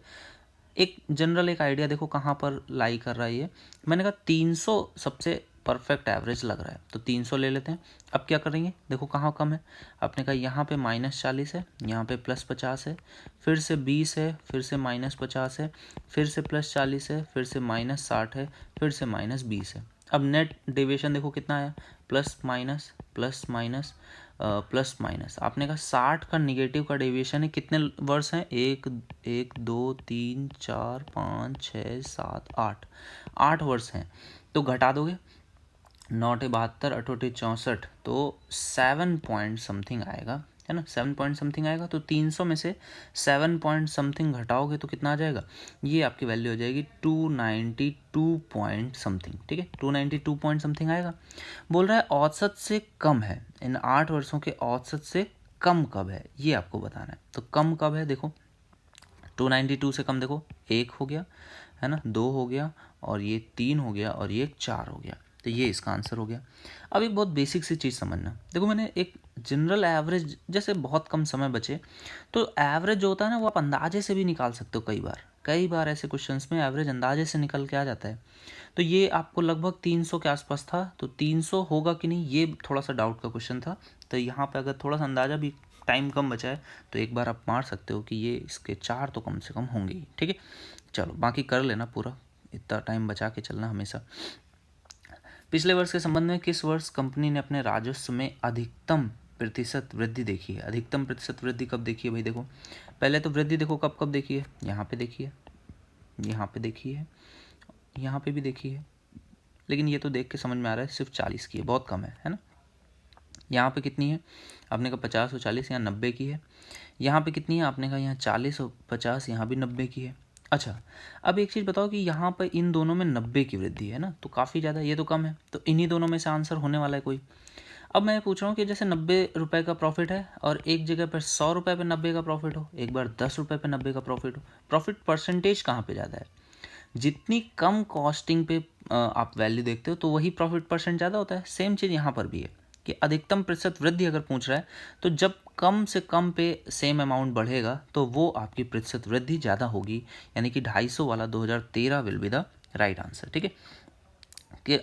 एक जनरल एक आइडिया देखो कहाँ पर लाई कर रहा है ये। मैंने कहा 300 सबसे परफेक्ट एवरेज लग रहा है, तो 300 ले लेते हैं। अब क्या करेंगे, देखो कहाँ कम है, आपने कहा यहाँ पे -40 है, यहाँ पे +50 है, फिर से 20 है, फिर से -50 है, फिर से +40 है, फिर से -60 है, फिर से -20 है। अब नेट डेविएशन देखो कितना आया, plus minus plus minus plus minus. आपने कहा 60 का निगेटिव का डेविएशन है, कितने वर्ष हैं, 1 1 2 3 4 5 6 7 8, 8 वर्ष हैं। तो घटा दोगे, 9 72 8 64, तो 7 पॉइंट समथिंग आएगा, है ना, 7 पॉइंट समथिंग आएगा। तो 300 में से 7 पॉइंट समथिंग घटाओगे तो कितना आ जाएगा, ये आपकी वैल्यू हो जाएगी 292 पॉइंट समथिंग, ठीक है, 292 पॉइंट समथिंग आएगा। बोल रहा है औसत से कम है, इन 8 वर्षों के औसत से कम कब है, ये आपको बताना है। तो कम कब है, देखो 292 से कम देखो 1 हो गया, है ना, 2 हो गया, और ये 3 हो गया, और ये 4 हो गया, तो ये इसका आंसर हो गया। अब एक बहुत बेसिक सी चीज़ समझना, देखो मैंने एक जनरल एवरेज, जैसे बहुत कम समय बचे तो एवरेज जो होता है ना वो आप अंदाजे से भी निकाल सकते हो। कई बार ऐसे क्वेश्चंस में एवरेज अंदाजे से निकल के आ जाता है। तो ये आपको लगभग 300 के आसपास था, तो 300 होगा कि नहीं ये थोड़ा सा डाउट का क्वेश्चन था। तो यहाँ पे अगर थोड़ा सा अंदाजा भी, टाइम कम बचा है तो एक बार आप मार सकते हो कि ये इसके 4 तो कम से कम होंगे ही, ठीक है। चलो बाकी कर लेना पूरा, इतना टाइम बचा के चलना हमेशा। पिछले वर्ष के संबंध में किस वर्ष कंपनी ने अपने राजस्व में अधिकतम प्रतिशत वृद्धि देखी है। अधिकतम प्रतिशत वृद्धि कब देखी है भाई, देखो पहले तो वृद्धि देखो कब कब देखी है, यहाँ पे देखी है, यहाँ पे देखी है, यहाँ पे भी देखी है, लेकिन ये तो देख के समझ में आ रहा है सिर्फ 40 की है, बहुत कम है ना। यहाँ पे कितनी है, आपने कहा 50 और 40, यहाँ 90 की है। यहाँ पे कितनी है, आपने कहा यहाँ 40 और 50, यहाँ भी 90 की है। अच्छा अब एक चीज़ बताओ कि यहाँ पर इन दोनों में 90 की वृद्धि है ना, तो काफ़ी ज़्यादा, ये तो कम है, तो इन्हीं दोनों में से आंसर होने वाला है कोई। अब मैं पूछ रहा हूँ कि जैसे 90 रुपये का प्रॉफिट है और एक जगह पर 100 रुपये पे 90 का प्रॉफिट हो, एक बार 10 रुपये पे 90 का प्रॉफिट हो, प्रॉफिट परसेंटेज कहाँ पे ज़्यादा है। जितनी कम कॉस्टिंग पे आप वैल्यू देखते हो तो वही प्रॉफिट परसेंट ज़्यादा होता है। सेम चीज़ यहाँ पर भी है कि अधिकतम प्रतिशत वृद्धि अगर पूछ रहा है तो जब कम से कम पे सेम अमाउंट बढ़ेगा तो वो आपकी प्रतिशत वृद्धि ज़्यादा होगी, यानी कि 250 वाला 2013 will be the right answer, ठीक है। कि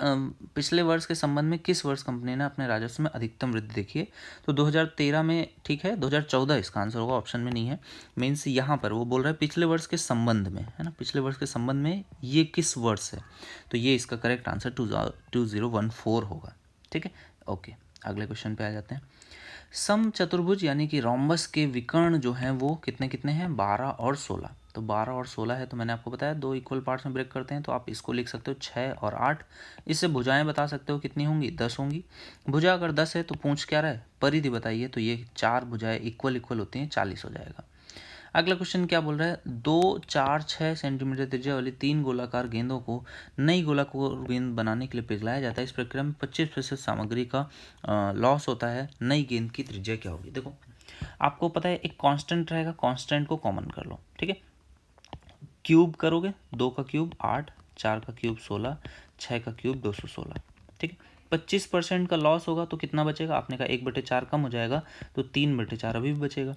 पिछले वर्ष के संबंध में किस वर्ष कंपनी ने अपने राजस्व में अधिकतम वृद्धि देखी है, तो 2013 में, ठीक है, 2014 इसका आंसर होगा, ऑप्शन में नहीं है। मीन्स यहाँ पर वो बोल रहा है पिछले वर्ष के संबंध में, है ना, पिछले वर्ष के संबंध में ये किस वर्ष है, तो ये इसका करेक्ट आंसर 2014 होगा, ठीक है। ओके अगले क्वेश्चन पे आ जाते हैं। समचतुर्भुज यानी कि रोम्बस के विकर्ण जो हैं वो कितने कितने हैं, 12 और 16। तो 12 और 16 है, तो मैंने आपको बताया 2 इक्वल पार्ट्स में ब्रेक करते हैं, तो आप इसको लिख सकते हो 6 और 8। इससे भुजाएं बता सकते हो कितनी होंगी, 10 होंगी। भुजा अगर 10 है तो पूछ क्या रहा है, परिधि बताइए, तो ये 4 भुजाएं इक्वल होती हैं, 40 हो जाएगा। अगला क्वेश्चन क्या बोल रहा है, 2, 4, 6 सेंटीमीटर त्रिज्या वाली 3 गोलाकार गेंदों को नई गोलाकार गेंद बनाने के लिए पिघलाया जाता है। इस प्रक्रिया में 25% सामग्री का लॉस होता है। नई गेंद की त्रिज्या क्या होगी। देखो आपको पता है एक कांस्टेंट रहेगा, कांस्टेंट को कॉमन कर लो, ठीक है। क्यूब करोगे, 2 का क्यूब 8, 4 का क्यूब 16, 6 का क्यूब 216, ठीक है। 25% का लॉस होगा तो कितना बचेगा, आपने कहा 1/4 कम हो जाएगा, तो 3/4 अभी भी बचेगा।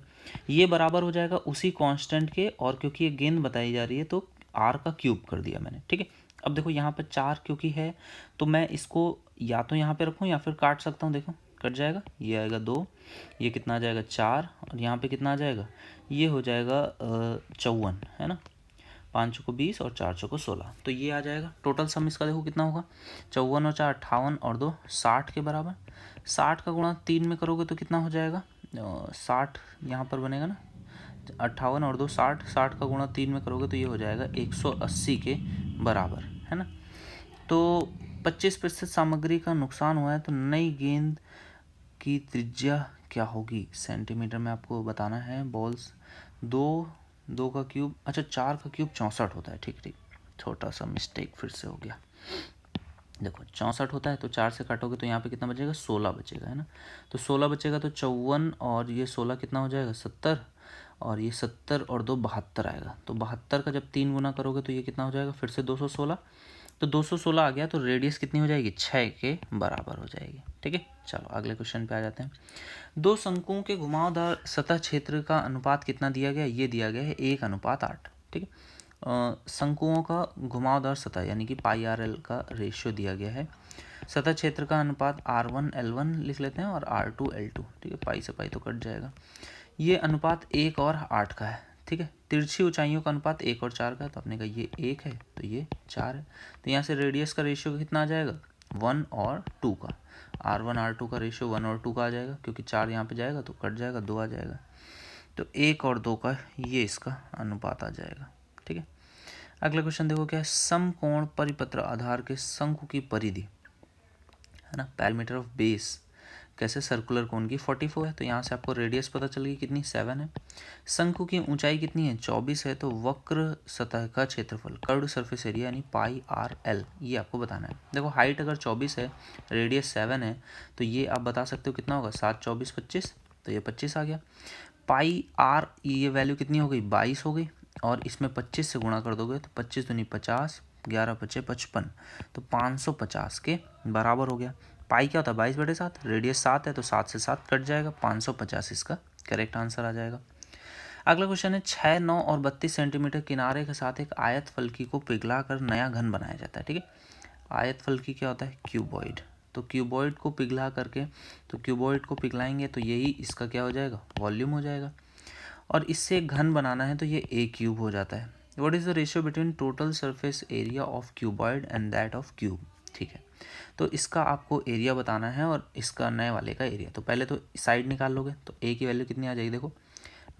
ये बराबर हो जाएगा उसी कांस्टेंट के, और क्योंकि ये गेंद बताई जा रही है तो आर का क्यूब कर दिया मैंने, ठीक है। अब देखो यहाँ पर 4 क्योंकि है, तो मैं इसको या तो यहाँ पे रखूँ या फिर काट सकता हूँ। देखो कट जाएगा, ये आएगा 2, ये कितना आ जाएगा 4, और यहाँ पे कितना आ जाएगा, ये हो जाएगा 54, है ना। 5 को 20 और 4 को 16, तो ये आ जाएगा। टोटल सम इसका देखो कितना होगा, 54 और 4 58 और 2 60 के बराबर। 60 का गुणा 3 में करोगे तो कितना हो जाएगा, 60 यहाँ पर बनेगा ना, 58 और 2 60, 60 का गुणा 3 में करोगे तो ये हो जाएगा 180 के बराबर, है ना। तो 25% सामग्री का नुकसान हुआ है, तो नई गेंद की त्रिज्या क्या होगी सेंटीमीटर में आपको बताना है। बॉल्स 2 का क्यूब, अच्छा 4 का क्यूब 64 होता है, ठीक ठीक, छोटा सा मिस्टेक फिर से हो गया। देखो 64 होता है, तो 4 से काटोगे तो यहाँ पे कितना बचेगा, 16 बचेगा, है ना। तो 16 बचेगा, तो 54 और ये 16 कितना हो जाएगा, 70, और ये 70 और 2 72 आएगा। तो 72 का जब 3 गुना करोगे तो ये कितना हो जाएगा, फिर से 216, तो 216 आ गया, तो रेडियस कितनी हो जाएगी, 6 के बराबर हो जाएगी, ठीक है। चलो अगले क्वेश्चन पे आ जाते हैं। 2 शंकुओं के घुमावदार सतह क्षेत्र का अनुपात कितना दिया गया, ये दिया गया है 1:8, ठीक है। शंकुओं का घुमावदार सतह यानी कि πr/l का रेशियो दिया गया है। सतह क्षेत्र का अनुपात r1/l1 लिख लेते हैं और r2/l2, ठीक है। पाई से पाई तो कट जाएगा। ये अनुपात 1 और 8 का है, ठीक है। तिरछी ऊंचाइयों का अनुपात 1 और 4 का है, तो आपने कहा ये 1 है तो ये 4 है, तो यहाँ से रेडियस का रेशियो कितना आ जाएगा, 1 और 2 का। r1 r2 का रेशियो 1 और 2 का आ जाएगा, क्योंकि 4 यहाँ पे जाएगा तो कट जाएगा, 2 आ जाएगा, तो 1 और 2 का ये इसका अनुपात आ जाएगा, ठीक है। अगला क्वेश्चन देखो क्या है, समकोण परिपत्र आधार के शंकु की परिधि, है ना, पैरामीटर ऑफ बेस कैसे, सर्कुलर कोण की 44 है, तो यहाँ से आपको रेडियस पता चल गई कितनी, 7 है। शंकु की ऊंचाई कितनी है, 24 है, तो वक्र सतह का क्षेत्रफल, कर्व्ड सरफेस एरिया यानी πr/l, ये आपको बताना है। देखो हाइट अगर 24 है, रेडियस 7 है, तो ये आप बता सकते हो कितना होगा, 7 24 25, तो ये 25 आ गया। πr ये वैल्यू कितनी हो गई, 22 हो गई, और इसमें 25 से गुणा कर दोगे तो 25 दूनी 50, 11 पचे 55, तो 550 के बराबर हो गया। पाई क्या होता है, 22/7, रेडियस 7 है, तो 7 से 7 कट जाएगा, 550 इसका करेक्ट आंसर आ जाएगा। अगला क्वेश्चन है, 6, 9 और 32 सेंटीमीटर किनारे के साथ एक आयत फलकी को पिघला कर नया घन बनाया जाता है, ठीक है। आयत फलकी क्या होता है, क्यूबॉइड, तो क्यूबॉइड को पिघला करके, तो क्यूबॉइड को पिघलाएंगे तो यही इसका क्या हो जाएगा, वॉल्यूम हो जाएगा, और इससे एक घन बनाना है तो ये ए क्यूब हो जाता है। What is the ratio between total surface area of cuboid and that of cube, ठीक है। तो इसका आपको एरिया बताना है और इसका नए वाले का एरिया, तो पहले तो साइड निकाल लोगे तो ए की वैल्यू कितनी आ जाएगी, देखो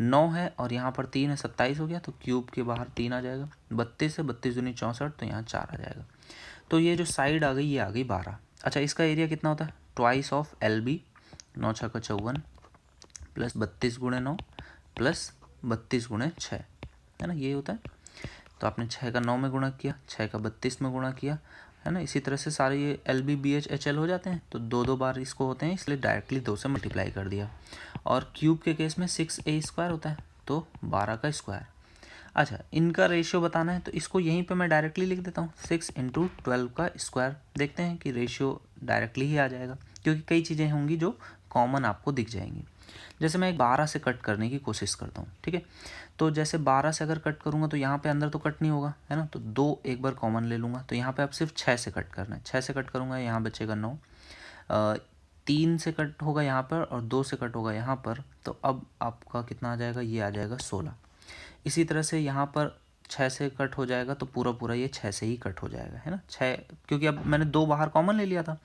9 है और यहाँ पर 3 है, 27 हो गया, तो क्यूब के बाहर 3 आ जाएगा, 32 है, 32 दूनी 64, तो यहाँ 4 आ जाएगा, तो ये जो साइड आ गई ये आ गई 12। अच्छा इसका एरिया कितना होता है, ट्वाइस ऑफ LB, 9 6 54 प्लस 32 गुणे 9 प्लस 32 गुणे 6, है ना, ये होता है। तो आपने 6 का 9 में गुणा किया, 6 का 32 में गुणा किया, है ना। इसी तरह से सारे ये LB BH HL हो जाते हैं, तो 2 बार इसको होते हैं, इसलिए डायरेक्टली 2 से मल्टीप्लाई कर दिया। और क्यूब के केस में 6a² होता है, तो 12 का स्क्वायर। अच्छा इनका रेशियो बताना है, तो इसको यहीं पे मैं डायरेक्टली लिख देता हूँ, 6 × 12 का स्क्वायर। देखते हैं कि रेशियो डायरेक्टली ही आ जाएगा, क्योंकि कई चीज़ें होंगी जो कॉमन आपको दिख जाएंगी। जैसे मैं 12 से कट करने की कोशिश करता हूँ, ठीक है। तो जैसे 12 से अगर कट करूँगा तो यहाँ पे अंदर तो कट नहीं होगा, है ना, तो 2 एक बार कॉमन ले लूँगा, तो यहाँ पे अब सिर्फ 6 से कट करना है, 6 से कट करूँगा, यहाँ बचेगा 9, 3 से कट होगा यहाँ पर और 2 से कट होगा यहाँ पर, तो अब आपका कितना आ जाएगा, ये आ जाएगा 16। इसी तरह से यहाँ पर 6 से कट हो जाएगा तो पूरा पूरा ये 6 से ही कट हो जाएगा, है ना। 6, क्योंकि अब मैंने 2 बाहर कॉमन ले लिया था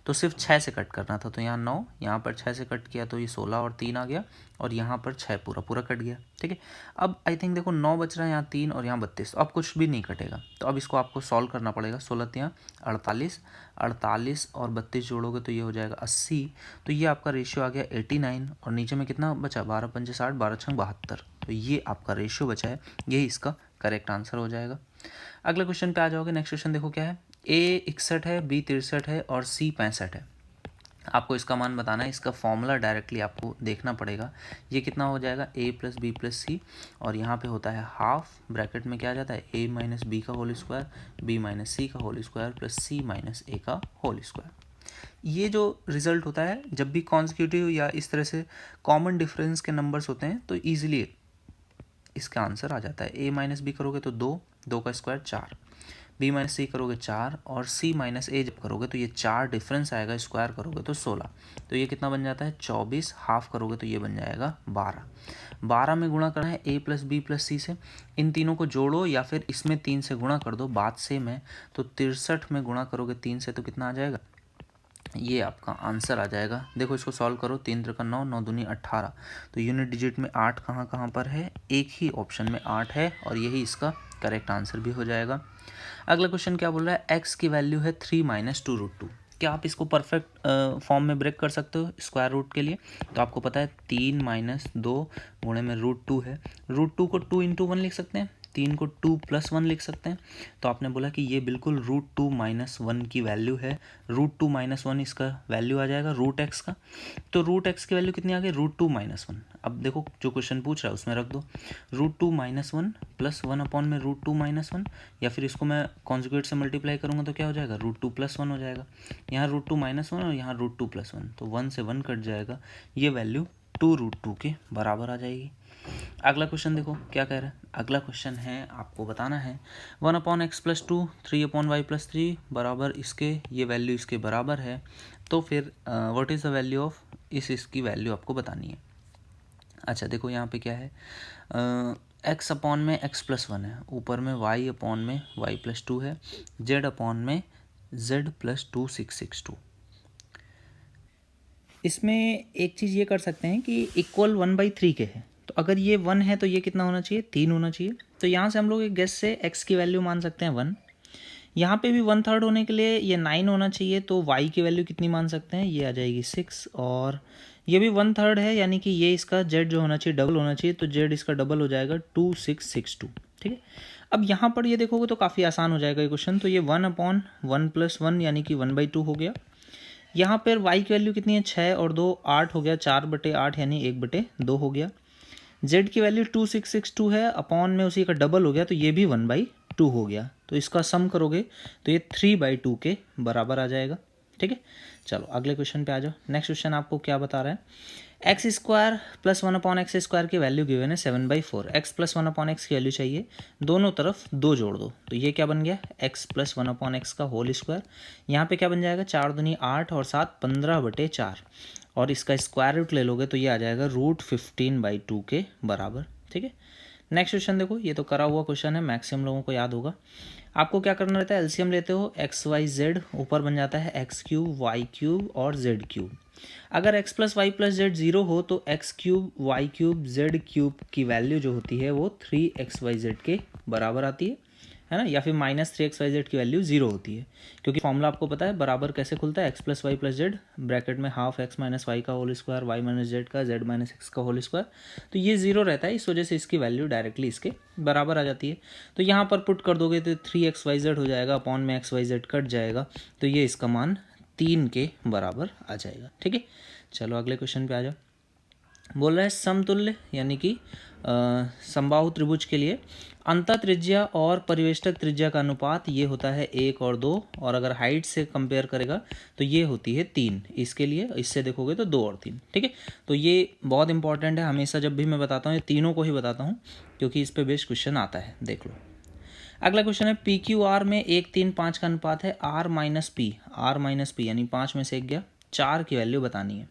तो सिर्फ 6 से कट करना था, तो यहाँ 9, यहाँ पर 6 से कट किया तो ये 16 और 3 आ गया, और यहाँ पर 6 पूरा पूरा कट गया, ठीक है। अब आई थिंक देखो 9 बच रहा है, यहाँ 3 और यहाँ 32, तो अब कुछ भी नहीं कटेगा, तो अब इसको आपको सॉल्व करना पड़ेगा। 16 48, 48 और 32 जोड़ोगे तो ये हो जाएगा 80, तो ये आपका रेशियो आ गया 89, और नीचे में कितना बचा, 12 पंजे 60, 12 छंग 72, तो ये आपका रेशियो बचा है, यही इसका करेक्ट आंसर हो जाएगा। अगले क्वेश्चन पे आ जाओगे। नेक्स्ट क्वेश्चन देखो क्या है, A 61 है, B 63 है और C 65 है। आपको इसका मान बताना है, इसका फॉर्मूला डायरेक्टली आपको देखना पड़ेगा। ये कितना हो जाएगा, A प्लस बी प्लस सी, और यहाँ पे होता है हाफ, ब्रैकेट में क्या आ जाता है, A माइनस बी का whole square, B minus C का whole square plus C minus A का होल स्क्वायर। ये जो रिजल्ट होता है जब भी कॉन्सिक्यूटिव या इस तरह से कॉमन डिफरेंस के नंबर्स होते हैं तो ईजिली इसका आंसर आ जाता है। A माइनस बी करोगे तो 2, 2 का स्क्वायर 4, B माइनस सी करोगे 4, और C माइनस A जब करोगे तो ये 4 डिफरेंस आएगा, स्क्वायर करोगे तो 16, तो ये कितना बन जाता है 24, हाफ करोगे तो ये बन जाएगा 12। 12 में गुणा करना है A प्लस बी प्लस सी से, इन तीनों को जोड़ो या फिर इसमें 3 से गुणा कर दो, बात सेम है। तो 63 में गुणा करोगे 3 से तो कितना आ जाएगा, ये आपका आंसर आ जाएगा। देखो इसको सॉल्व करो, 3 3 9, 9 दूनी 18, तो यूनिट डिजिट में 8 कहाँ कहाँ पर है, एक ही ऑप्शन में 8 है, और यही इसका करेक्ट आंसर भी हो जाएगा। अगला क्वेश्चन क्या बोल रहा है, x की वैल्यू है 3 माइनस 2√2। क्या आप इसको परफेक्ट फॉर्म में ब्रेक कर सकते हो स्क्वायर रूट के लिए? तो आपको पता है 3 माइनस 2 गुणे में √2 है, √2 को 2 इंटू 1 लिख सकते हैं, 3 को 2 प्लस 1 लिख सकते हैं। तो आपने बोला कि ये बिल्कुल √2 माइनस 1 की वैल्यू है, √2 माइनस 1 इसका वैल्यू आ जाएगा √x का। तो √x की वैल्यू कितनी आ गई, √2 माइनस 1। अब देखो जो क्वेश्चन पूछ रहा है उसमें रख दो, √2 माइनस 1 प्लस 1 अपॉन में √2 माइनस 1, या फिर इसको मैं कॉन्जुगेट से मल्टीप्लाई करूँगा तो क्या हो जाएगा, √2 प्लस 1 हो जाएगा। यहाँ √2 माइनस 1 और यहाँ √2 प्लस 1, तो 1 से 1 कट जाएगा, ये वैल्यू 2√2 के बराबर आ जाएगी। अगला क्वेश्चन देखो क्या कह रहा है। अगला क्वेश्चन है, आपको बताना है 1 upon X plus 2, 3 upon Y plus 3 बराबर इसके, ये वैल्यू इसके बराबर है, तो फिर what is the value of, इसकी वैल्यू आपको बतानी है। अच्छा देखो यहाँ पे क्या है, एक्स अपॉन में एक्स प्लस 1 है, ऊपर में वाई अपॉन में वाई प्लस 2 है, जेड अपॉन में जेड प्लस 2662। इसमें एक चीज़ ये कर सकते हैं कि इक्वल 1/3 के हैं, तो अगर ये 1 है तो ये कितना होना चाहिए, 3 होना चाहिए। तो यहाँ से हम लोग एक गेस से x की वैल्यू मान सकते हैं 1, यहाँ पे भी 1/3 होने के लिए ये 9 होना चाहिए, तो y की वैल्यू कितनी मान सकते हैं, ये आ जाएगी 6, और ये भी 1/3 है, यानी कि ये इसका z जो होना चाहिए डबल होना चाहिए, तो z इसका डबल हो जाएगा 2662, ठीक है। अब यहाँ पर ये देखोगे तो काफ़ी आसान हो जाएगा ये क्वेश्चन, तो ये 1 अपॉन 1 प्लस 1 यानी कि 1/2 हो गया। यहाँ पर y की वैल्यू कितनी है, 6 और 2 8 हो गया, 4/8 यानी 1/2 हो गया। z की वैल्यू 2662 है, अपॉन में उसी का डबल हो गया, तो ये भी 1/2 हो गया, तो इसका सम करोगे तो ये 3/2 के बराबर आ जाएगा, ठीक है। चलो अगले क्वेश्चन पे आ जाओ। नेक्स्ट क्वेश्चन आपको क्या बता रहा है, x square plus 1 upon x square की वैल्यू गिवन है 7/4, एक्स प्लस 1 अपॉन एक्स की वैल्यू चाहिए, दोनों तरफ 2 जोड़ दो, तो ये क्या बन गया, एक्स प्लस 1 अपॉन एक्स का होल स्क्वायर। यहाँ पे क्या बन जाएगा, 4 दूनी 8 और 7 15/4, और इसका स्क्वायर रूट ले लोगे तो ये आ जाएगा √15/2 के बराबर, ठीक है। नेक्स्ट क्वेश्चन देखो, ये तो करा हुआ क्वेश्चन है, मैक्सिमम लोगों को याद होगा। आपको क्या करना रहता है, एलसीएम लेते हो, एक्स वाई जेड, ऊपर बन जाता है एक्स क्यूब वाई क्यूब और जेड क्यूब। अगर X plus Y plus Z 0 हो तो X cube Y cube Z cube की वैल्यू जो होती है वो 3xyz के बराबर आती है ना, या फिर -3xyz की वैल्यू 0 होती है, क्योंकि फॉर्मूला आपको पता है बराबर कैसे खुलता है, X plus Y plus Z bracket में हाफ एक्स माइनस वाई का whole square, Y minus Z का, जेड माइनस एक्स का होल स्क्वायर, तो ये 0 रहता है, इस वजह से इसकी वैल्यू डायरेक्टली इसके बराबर आ जाती है। तो यहाँ पर पुट कर दोगे तो 3xyz हो जाएगा, अपॉन में xyz कट जाएगा, तो ये इसका मान 3 के बराबर आ जाएगा, ठीक है। चलो अगले क्वेश्चन पे आ जाओ। बोल रहा है समतुल्य यानी कि समबाहु त्रिभुज के लिए अंतः त्रिज्या और परिवेष्टक त्रिज्या का अनुपात ये होता है 1 और 2, और अगर हाइट से कंपेयर करेगा तो ये होती है 3, इसके लिए इससे देखोगे तो 2 और 3, ठीक है। तो ये बहुत इंपॉर्टेंट है, हमेशा जब भी मैं बताता हूँ ये तीनों को ही बताता हूँ, क्योंकि इस पर बेस्ट क्वेश्चन आता है, देख लो। अगला क्वेश्चन है PQR में 1 3 5 का अनुपात है R माइनस पी यानी 5 में से 1 गया, 4 की वैल्यू बतानी है।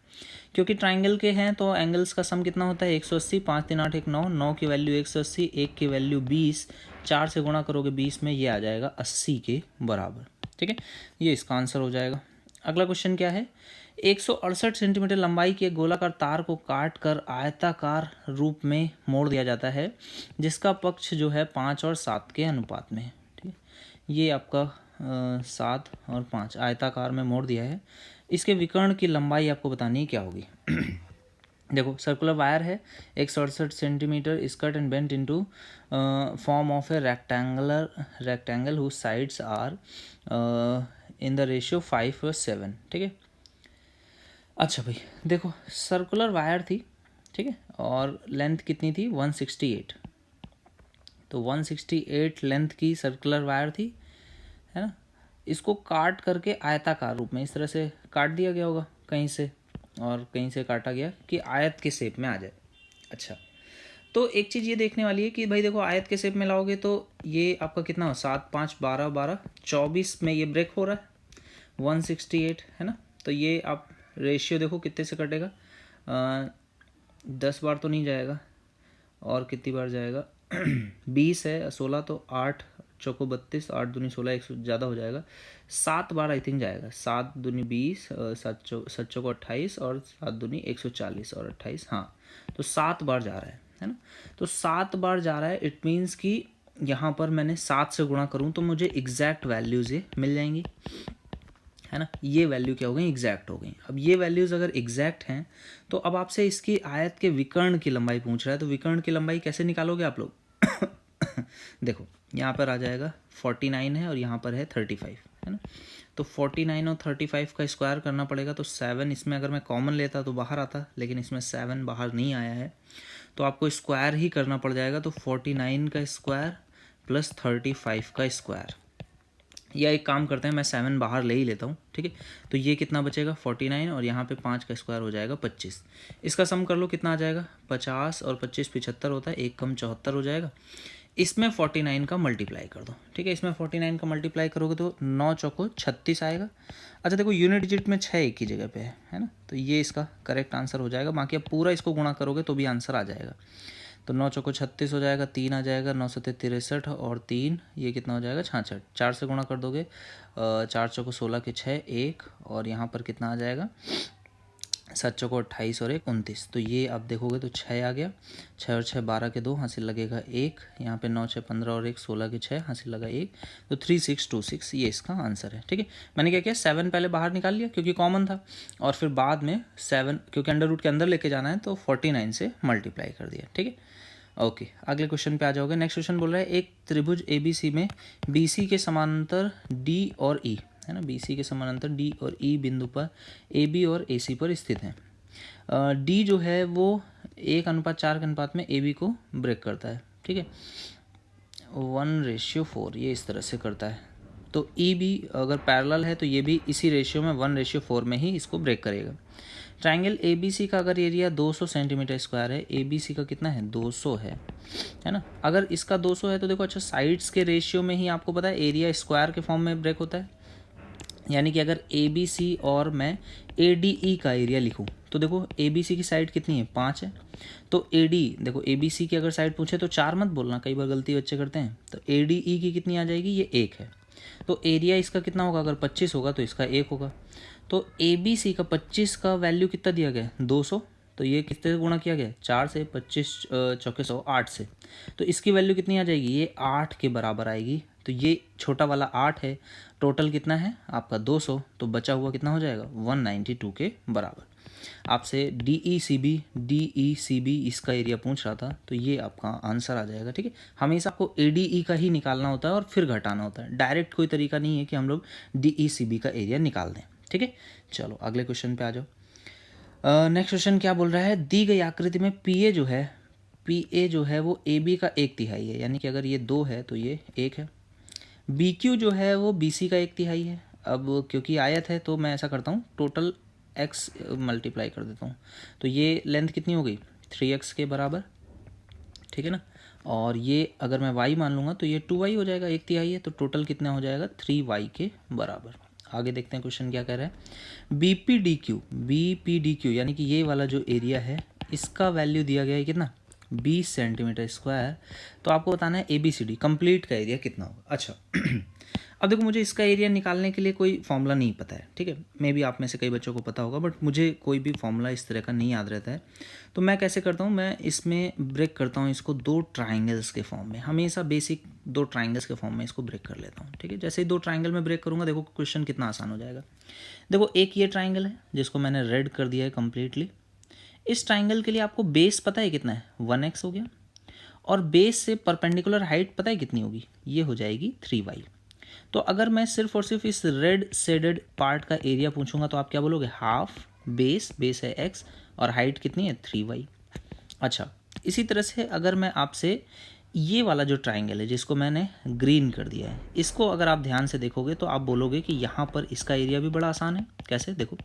क्योंकि ट्राइंगल के हैं तो एंगल्स का सम कितना होता है 180, 5 3 8 1 9, 9 की वैल्यू 180, 1 की वैल्यू 20, 4 से गुणा करोगे 20 में, ये आ जाएगा 80 के बराबर। ठीक है, ये इसका आंसर हो जाएगा। अगला क्वेश्चन क्या है, 168 सेंटीमीटर लंबाई के गोलाकार तार को काट कर आयताकार रूप में मोड़ दिया जाता है, जिसका पक्ष जो है 5 और 7 के अनुपात में है। ठीक है, ये आपका 7 और 5 आयताकार में मोड़ दिया है। इसके विकर्ण की लंबाई आपको बतानी है क्या होगी। देखो सर्कुलर वायर है 168 centimetre, is cut and bent into form of a rectangle whose sides are in the ratio 5 और 7। ठीक है, अच्छा भाई देखो सर्कुलर वायर थी, ठीक है, और लेंथ कितनी थी 168, तो 168 लेंथ की सर्कुलर वायर थी, है ना। इसको काट करके आयताकार रूप में इस तरह से काट दिया गया होगा कहीं से, और कहीं से काटा गया कि आयत के शेप में आ जाए। अच्छा, तो एक चीज़ ये देखने वाली है कि भाई देखो आयत के शेप में लाओगे तो ये आपका कितना हो 7 5 12 12 24 में ये ब्रेक हो रहा है 168, है ना। तो ये आप रेशियो देखो कितने से कटेगा, 10 बार तो नहीं जाएगा, और कितनी बार जाएगा 20 है 16, तो 8 चौको 32, 8 दूनी 16, 100 ज़्यादा हो जाएगा, 7 बार आई थिंक जाएगा, 7 दूनी 20, 7 चौको 28 और 7 दूनी 140 और 28, हाँ तो 7 बार जा रहा है ना। तो 7 बार जा रहा है, इट मीन्स कि यहाँ पर मैंने 7 से गुणा करूँ तो मुझे एग्जैक्ट वैल्यूज़ ये मिल जाएंगी, है ना। ये वैल्यू क्या हो गई, एग्जैक्ट हो गई। अब ये वैल्यूज़ अगर एग्जैक्ट हैं तो अब आपसे इसकी आयत के विकर्ण की लंबाई पूछ रहा है, तो विकर्ण की लंबाई कैसे निकालोगे आप लोग। देखो यहाँ पर आ जाएगा 49 है और यहाँ पर है 35, है ना। तो 49 और 35 का स्क्वायर करना पड़ेगा, तो 7 इसमें अगर मैं कॉमन लेता तो बाहर आता, लेकिन इसमें 7 बाहर नहीं आया है, तो आपको स्क्वायर ही करना पड़ जाएगा। तो 49 का स्क्वायर प्लस 35 का स्क्वायर, या एक काम करते हैं मैं 7 बाहर ले ही लेता हूँ, ठीक है। तो ये कितना बचेगा 49, और यहाँ पे 5 का स्क्वायर हो जाएगा 25। इसका सम कर लो कितना आ जाएगा, 50 और 25 75 होता है, 1 कम 74 हो जाएगा। इसमें 49 का मल्टीप्लाई कर दो, ठीक है। इसमें 49 का मल्टीप्लाई करोगे तो 9 चौको 36 आएगा। अच्छा देखो यूनिट डिजिट में 6 एक ही जगह पे है ना, तो ये इसका करेक्ट आंसर हो जाएगा। बाकी अब पूरा इसको गुणा करोगे तो भी आंसर आ जाएगा। तो 9 चौको 36 हो जाएगा, 3 आ जाएगा, 9 सत्ते 63 और 3 ये कितना हो जाएगा 66। 4 से गुणा कर दोगे 4 चौको 16 के 6 1, और यहाँ पर कितना आ जाएगा 7 चौको 28 और 1 29। तो ये आप देखोगे तो 6 आ गया, 6 और 6 12 के 2 हासिल लगेगा 1, यहाँ पे 9 6 15 और 1 16 के 6 हासिल लगा 1, तो 3626 ये इसका आंसर है, ठीक है। मैंने क्या किया 7 पहले बाहर निकाल लिया क्योंकि कॉमन था, और फिर बाद में 7 क्योंकि अंडर रूट के अंदर लेके जाना है तो 49 से मल्टीप्लाई कर दिया, ठीक है। ओके अगले क्वेश्चन पे आ जाओगे। नेक्स्ट क्वेश्चन बोल रहा है एक त्रिभुज ABC में BC के समानांतर D और E, है ना, BC के समानांतर D और E बिंदु पर AB और AC पर स्थित है। D जो है वो 1:4 के अनुपात में AB को ब्रेक करता है, ठीक है, 1:4 ये इस तरह से करता है। तो E भी अगर पैरेलल है तो ये भी इसी रेशियो में 1:4 में ही इसको ब्रेक करेगा। ट्राइंगल ABC का अगर एरिया 200 सेंटीमीटर स्क्वायर है, ABC का कितना है 200 है ना। अगर इसका 200 है तो देखो अच्छा साइड्स के रेशियो में ही आपको पता है एरिया स्क्वायर के फॉर्म में ब्रेक होता है। यानी कि अगर ABC और मैं ADE का एरिया लिखूँ तो देखो ABC की साइड कितनी है 5 है, तो AD देखो ABC की अगर साइड पूछे तो 4 मत बोलना, कई बार गलती बच्चे करते हैं। तो ADE की कितनी आ जाएगी, ये 1 है, तो एरिया इसका कितना होगा, अगर 25 होगा तो इसका 1 होगा। तो ABC का 25 का वैल्यू कितना दिया गया 200, तो ये कितने से गुणा किया गया 4 से, 25 चौके 100 8 से, तो इसकी वैल्यू कितनी आ जाएगी, ये 8 के बराबर आएगी। तो ये छोटा वाला 8 है, टोटल कितना है आपका 200, तो बचा हुआ कितना हो जाएगा 192 के बराबर। आपसे DECB इसका एरिया पूछ रहा था, तो ये आपका आंसर आ जाएगा, ठीक है। हमेशा आपको ADE का ही निकालना होता है और फिर घटाना होता है, डायरेक्ट कोई तरीका नहीं है कि हम लोग DECB का एरिया निकाल दें, ठीक है। चलो अगले क्वेश्चन पे आ जाओ। नेक्स्ट क्वेश्चन क्या बोल रहा है, दी गई आकृति में PA जो है वो AB का 1/3 है, यानी कि अगर ये 2 है तो ये 1 है। BQ जो है वो BC का 1/3 है। अब क्योंकि आयत है तो मैं ऐसा करता हूँ टोटल x मल्टीप्लाई कर देता हूँ, तो ये लेंथ कितनी हो गई 3x के बराबर, ठीक है ना। और ये अगर मैं y मान लूँगा तो ये 2y हो जाएगा, 1/3 है, तो टोटल कितना हो जाएगा 3y के बराबर। आगे देखते हैं क्वेश्चन क्या कह रहा है। बी पी डी क्यू यानी कि ये वाला जो एरिया है इसका वैल्यू दिया गया है कितना, 20 सेंटीमीटर स्क्वायर। तो आपको बताना है ABCD कंप्लीट का एरिया कितना होगा। अच्छा अब देखो, मुझे इसका एरिया निकालने के लिए कोई फॉर्मूला नहीं पता है, ठीक है। मे भी आप में से कई बच्चों को पता होगा, बट मुझे कोई भी फॉर्मूला इस तरह का नहीं याद रहता है। तो मैं कैसे करता हूँ, मैं इसमें ब्रेक करता हूँ इसको दो ट्राइंगल्स के फॉर्म में, हमेशा बेसिक दो ट्राइंगल्स के फॉर्म में इसको ब्रेक कर लेता हूँ, ठीक है। जैसे ही दो ट्राइंगल में ब्रेक करूँगा, देखो क्वेश्चन कितना आसान हो जाएगा। देखो एक ये ट्राइंगल है जिसको मैंने रेड कर दिया है कम्प्लीटली। इस ट्राइंगल के लिए आपको बेस पता है कितना है, 1x हो गया, और बेस से परपेंडिकुलर हाइट पता है कितनी होगी, ये हो जाएगी 3y। तो अगर मैं सिर्फ और सिर्फ इस रेड शेडेड पार्ट का एरिया पूछूंगा तो आप क्या बोलोगे, हाफ बेस है x और हाइट कितनी है 3y। अच्छा, इसी तरह से अगर मैं आपसे ये वाला जो ट्राइंगल है जिसको मैंने ग्रीन कर दिया है, इसको अगर आप ध्यान से देखोगे तो आप बोलोगे कि यहाँ पर इसका एरिया भी बड़ा आसान है। कैसे, देखो